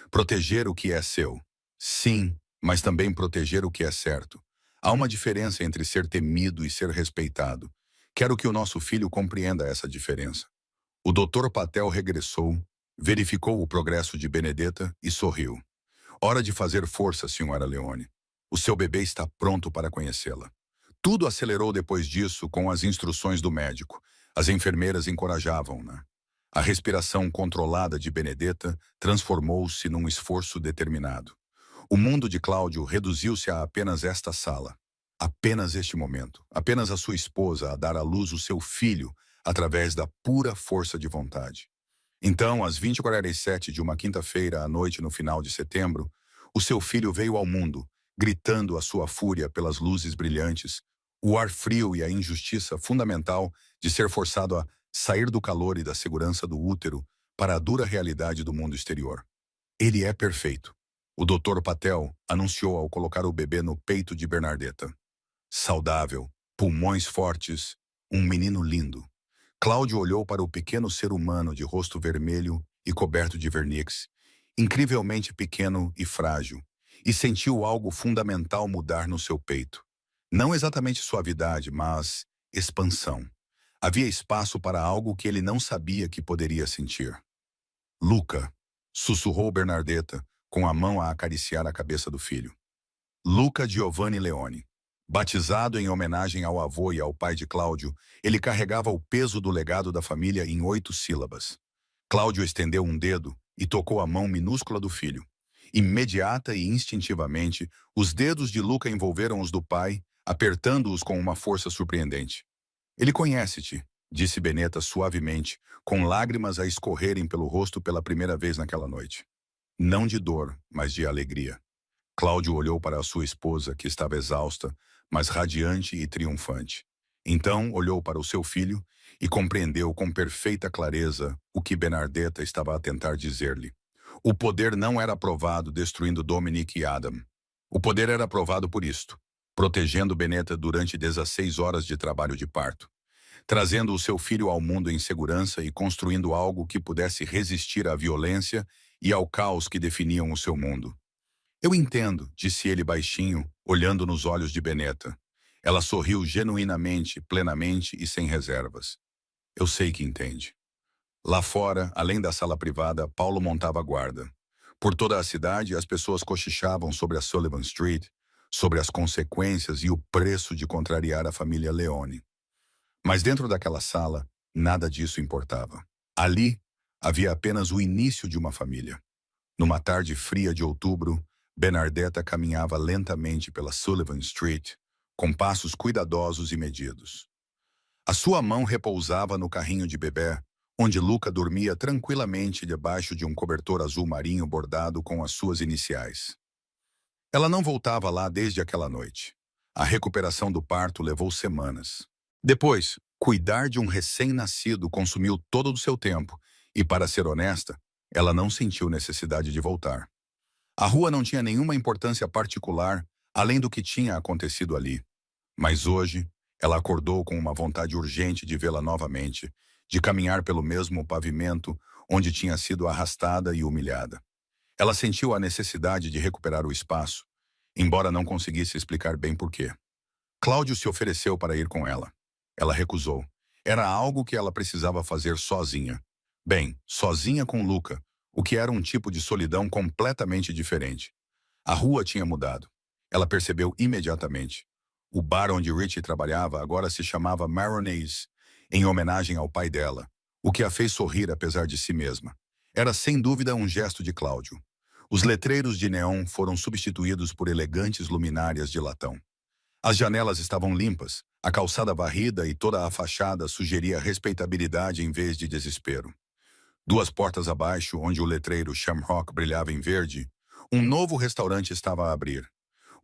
Proteger o que é seu. Sim, mas também proteger o que é certo. Há uma diferença entre ser temido e ser respeitado. Quero que o nosso filho compreenda essa diferença. O Dr. Patel regressou, verificou o progresso de Benedetta e sorriu. Hora de fazer força, Sra. Leone. O seu bebê está pronto para conhecê-la. Tudo acelerou depois disso com as instruções do médico. As enfermeiras encorajavam-na. A respiração controlada de Benedetta transformou-se num esforço determinado. O mundo de Cláudio reduziu-se a apenas esta sala. Apenas este momento. Apenas a sua esposa a dar à luz o seu filho através da pura força de vontade. Então, às 20h47 de uma quinta-feira à noite no final de setembro, o seu filho veio ao mundo, gritando a sua fúria pelas luzes brilhantes, o ar frio e a injustiça fundamental de ser forçado a sair do calor e da segurança do útero para a dura realidade do mundo exterior. Ele é perfeito. O Dr. Patel anunciou ao colocar o bebê no peito de Bernardetta. Saudável, pulmões fortes, um menino lindo. Cláudio olhou para o pequeno ser humano de rosto vermelho e coberto de vernix, incrivelmente pequeno e frágil, e sentiu algo fundamental mudar no seu peito. Não exatamente suavidade, mas expansão. Havia espaço para algo que ele não sabia que poderia sentir. Luca, sussurrou Bernardetta, com a mão a acariciar a cabeça do filho. Luca Giovanni Leone. Batizado em homenagem ao avô e ao pai de Cláudio, ele carregava o peso do legado da família em 8 sílabas. Cláudio estendeu um dedo e tocou a mão minúscula do filho. Imediata e instintivamente, os dedos de Luca envolveram os do pai, apertando-os com uma força surpreendente. Ele conhece-te, disse Beneta suavemente, com lágrimas a escorrerem pelo rosto pela primeira vez naquela noite. Não de dor, mas de alegria. Cláudio olhou para a sua esposa, que estava exausta, mas radiante e triunfante. Então olhou para o seu filho e compreendeu com perfeita clareza o que Bernardetta estava a tentar dizer-lhe. O poder não era provado destruindo Dominic e Adam. O poder era provado por isto, protegendo Beneta durante 16 horas de trabalho de parto, trazendo o seu filho ao mundo em segurança e construindo algo que pudesse resistir à violência e ao caos que definiam o seu mundo. Eu entendo, disse ele baixinho, olhando nos olhos de Beneta. Ela sorriu genuinamente, plenamente e sem reservas. Eu sei que entende. Lá fora, além da sala privada, Paulo montava guarda. Por toda a cidade, as pessoas cochichavam sobre a Sullivan Street, sobre as consequências e o preço de contrariar a família Leone. Mas dentro daquela sala, nada disso importava. Ali, havia apenas o início de uma família. Numa tarde fria de outubro, Bernardetta caminhava lentamente pela Sullivan Street, com passos cuidadosos e medidos. A sua mão repousava no carrinho de bebê, onde Luca dormia tranquilamente debaixo de um cobertor azul marinho bordado com as suas iniciais. Ela não voltava lá desde aquela noite. A recuperação do parto levou semanas. Depois, cuidar de um recém-nascido consumiu todo o seu tempo e, para ser honesta, ela não sentiu necessidade de voltar. A rua não tinha nenhuma importância particular além do que tinha acontecido ali. Mas hoje, ela acordou com uma vontade urgente de vê-la novamente, de caminhar pelo mesmo pavimento onde tinha sido arrastada e humilhada. Ela sentiu a necessidade de recuperar o espaço, embora não conseguisse explicar bem por quê. Cláudio se ofereceu para ir com ela. Ela recusou. Era algo que ela precisava fazer sozinha. Bem, sozinha com Luca, o que era um tipo de solidão completamente diferente. A rua tinha mudado. Ela percebeu imediatamente. O bar onde Richie trabalhava agora se chamava Maroney's, em homenagem ao pai dela, o que a fez sorrir apesar de si mesma. Era sem dúvida um gesto de Cláudio. Os letreiros de neon foram substituídos por elegantes luminárias de latão. As janelas estavam limpas, a calçada varrida e toda a fachada sugeria respeitabilidade em vez de desespero. 2 portas abaixo, onde o letreiro Shamrock brilhava em verde, um novo restaurante estava a abrir.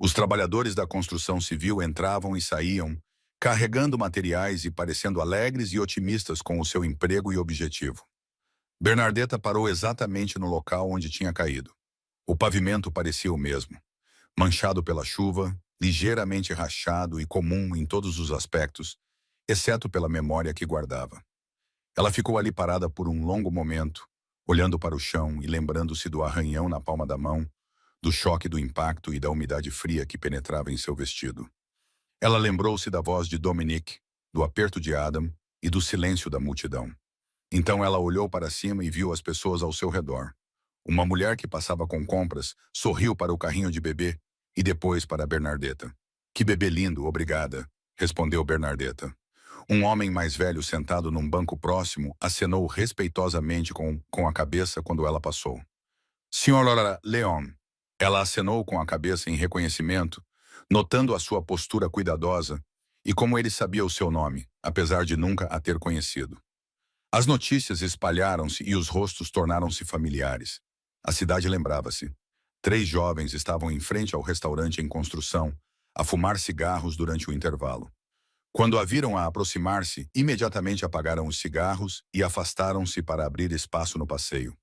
Os trabalhadores da construção civil entravam e saíam, carregando materiais e parecendo alegres e otimistas com o seu emprego e objetivo. Bernardetta parou exatamente no local onde tinha caído. O pavimento parecia o mesmo, manchado pela chuva, ligeiramente rachado e comum em todos os aspectos, exceto pela memória que guardava. Ela ficou ali parada por um longo momento, olhando para o chão e lembrando-se do arranhão na palma da mão, do choque do impacto e da umidade fria que penetrava em seu vestido. Ela lembrou-se da voz de Dominique, do aperto de Adam e do silêncio da multidão. Então ela olhou para cima e viu as pessoas ao seu redor. Uma mulher que passava com compras sorriu para o carrinho de bebê e depois para Bernardetta. "Que bebê lindo, obrigada", respondeu Bernardetta. Um homem mais velho sentado num banco próximo acenou respeitosamente com a cabeça quando ela passou. "Senhora Leon." Ela acenou com a cabeça em reconhecimento, notando a sua postura cuidadosa e como ele sabia o seu nome, apesar de nunca a ter conhecido. As notícias espalharam-se e os rostos tornaram-se familiares. A cidade lembrava-se. 3 jovens estavam em frente ao restaurante em construção, a fumar cigarros durante o intervalo. Quando a viram a aproximar-se, imediatamente apagaram os cigarros e afastaram-se para abrir espaço no passeio.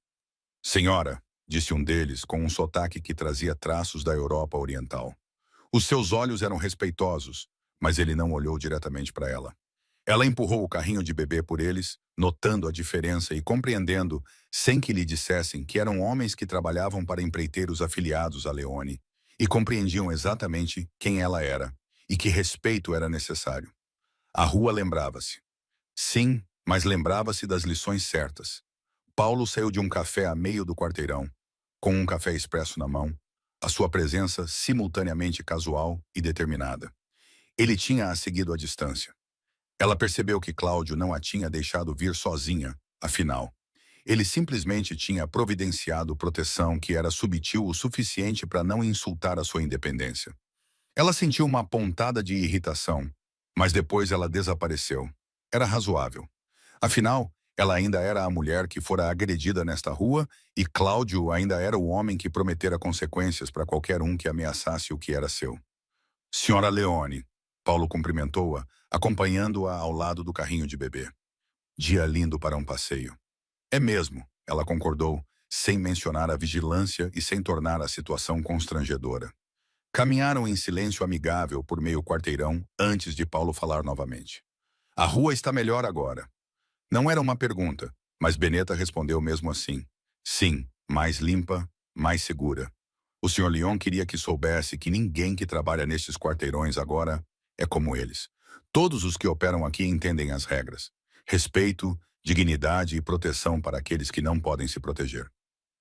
"Senhora", disse um deles com um sotaque que trazia traços da Europa Oriental. Os seus olhos eram respeitosos, mas ele não olhou diretamente para ela. Ela empurrou o carrinho de bebê por eles, notando a diferença e compreendendo, sem que lhe dissessem, que eram homens que trabalhavam para empreiteiros afiliados a Leone e compreendiam exatamente quem ela era e que respeito era necessário. A rua lembrava-se. Sim, mas lembrava-se das lições certas. Paulo saiu de um café a meio do quarteirão, com um café expresso na mão, a sua presença simultaneamente casual e determinada. Ele tinha-a seguido à distância. Ela percebeu que Cláudio não a tinha deixado vir sozinha, afinal. Ele simplesmente tinha providenciado proteção que era subtil o suficiente para não insultar a sua independência. Ela sentiu uma pontada de irritação, mas depois ela desapareceu. Era razoável. Afinal, ela ainda era a mulher que fora agredida nesta rua e Cláudio ainda era o homem que prometera consequências para qualquer um que ameaçasse o que era seu. "Senhora Leone", Paulo cumprimentou-a, acompanhando-a ao lado do carrinho de bebê. "Dia lindo para um passeio." "É mesmo", ela concordou, sem mencionar a vigilância e sem tornar a situação constrangedora. Caminharam em silêncio amigável por meio quarteirão antes de Paulo falar novamente. "A rua está melhor agora." Não era uma pergunta, mas Beneta respondeu mesmo assim. "Sim, mais limpa, mais segura." O Sr. Leon queria que soubesse que ninguém que trabalha nestes quarteirões agora é como eles. Todos os que operam aqui entendem as regras. Respeito, dignidade e proteção para aqueles que não podem se proteger.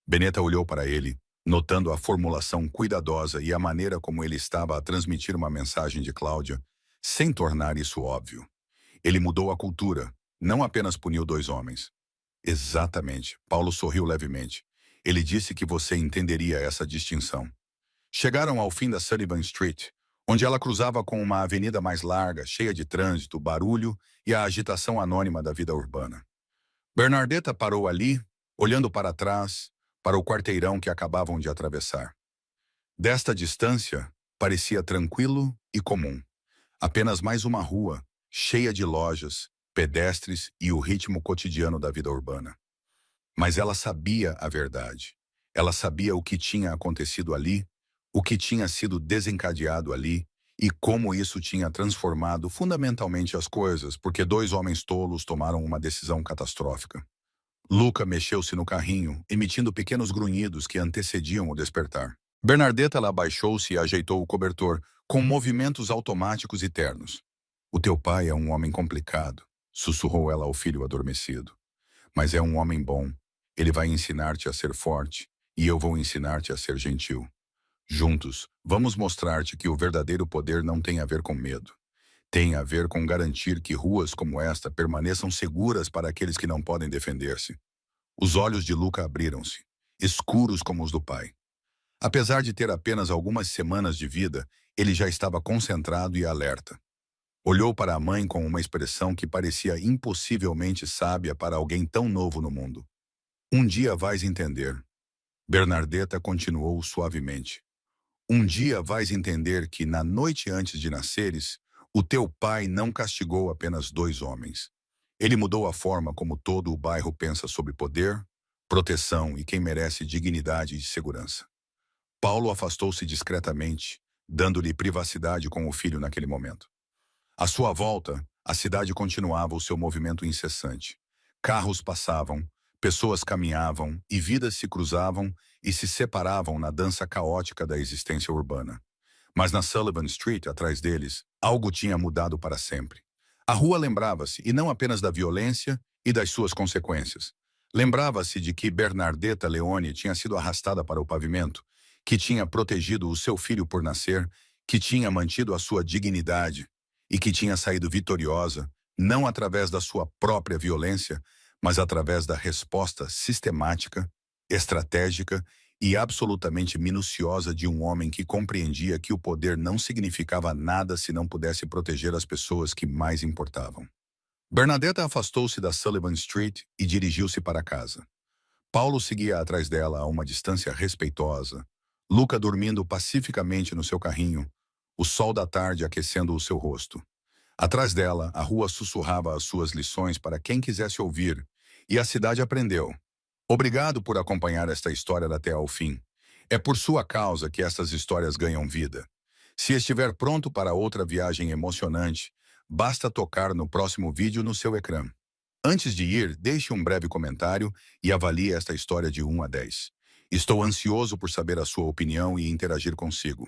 Beneta olhou para ele, notando a formulação cuidadosa e a maneira como ele estava a transmitir uma mensagem de Cláudia, sem tornar isso óbvio. Ele mudou a cultura, não apenas puniu dois homens. Exatamente. Paulo sorriu levemente. Ele disse que você entenderia essa distinção. Chegaram ao fim da Sullivan Street, onde ela cruzava com uma avenida mais larga, cheia de trânsito, barulho e a agitação anônima da vida urbana. Bernardetta parou ali, olhando para trás, para o quarteirão que acabavam de atravessar. Desta distância, parecia tranquilo e comum. Apenas mais uma rua, cheia de lojas, pedestres e o ritmo cotidiano da vida urbana. Mas ela sabia a verdade. Ela sabia o que tinha acontecido ali, o que tinha sido desencadeado ali e como isso tinha transformado fundamentalmente as coisas, porque dois homens tolos tomaram uma decisão catastrófica. Luca mexeu-se no carrinho, emitindo pequenos grunhidos que antecediam o despertar. Bernardetta abaixou-se e ajeitou o cobertor, com movimentos automáticos e ternos. O teu pai é um homem complicado, sussurrou ela ao filho adormecido. Mas é um homem bom. Ele vai ensinar-te a ser forte, e eu vou ensinar-te a ser gentil. Juntos, vamos mostrar-te que o verdadeiro poder não tem a ver com medo. Tem a ver com garantir que ruas como esta permaneçam seguras para aqueles que não podem defender-se. Os olhos de Luca abriram-se, escuros como os do pai. Apesar de ter apenas algumas semanas de vida, ele já estava concentrado e alerta. Olhou para a mãe com uma expressão que parecia impossivelmente sábia para alguém tão novo no mundo. Um dia vais entender. Bernardetta continuou suavemente. Um dia vais entender que, na noite antes de nasceres, o teu pai não castigou apenas dois homens. Ele mudou a forma como todo o bairro pensa sobre poder, proteção e quem merece dignidade e segurança. Paulo afastou-se discretamente, dando-lhe privacidade com o filho naquele momento. À sua volta, a cidade continuava o seu movimento incessante. Carros passavam, pessoas caminhavam e vidas se cruzavam e se separavam na dança caótica da existência urbana. Mas na Sullivan Street, atrás deles, algo tinha mudado para sempre. A rua lembrava-se, e não apenas da violência e das suas consequências. Lembrava-se de que Bernardetta Leone tinha sido arrastada para o pavimento, que tinha protegido o seu filho por nascer, que tinha mantido a sua dignidade e que tinha saído vitoriosa, não através da sua própria violência, mas através da resposta sistemática, estratégica e absolutamente minuciosa de um homem que compreendia que o poder não significava nada se não pudesse proteger as pessoas que mais importavam. Bernadetta afastou-se da Sullivan Street e dirigiu-se para casa. Paulo seguia atrás dela a uma distância respeitosa, Luca dormindo pacificamente no seu carrinho, o sol da tarde aquecendo o seu rosto. Atrás dela, a rua sussurrava as suas lições para quem quisesse ouvir, e a cidade aprendeu. Obrigado por acompanhar esta história até ao fim. É por sua causa que estas histórias ganham vida. Se estiver pronto para outra viagem emocionante, basta tocar no próximo vídeo no seu ecrã. Antes de ir, deixe um breve comentário e avalie esta história de 1 a 10. Estou ansioso por saber a sua opinião e interagir consigo.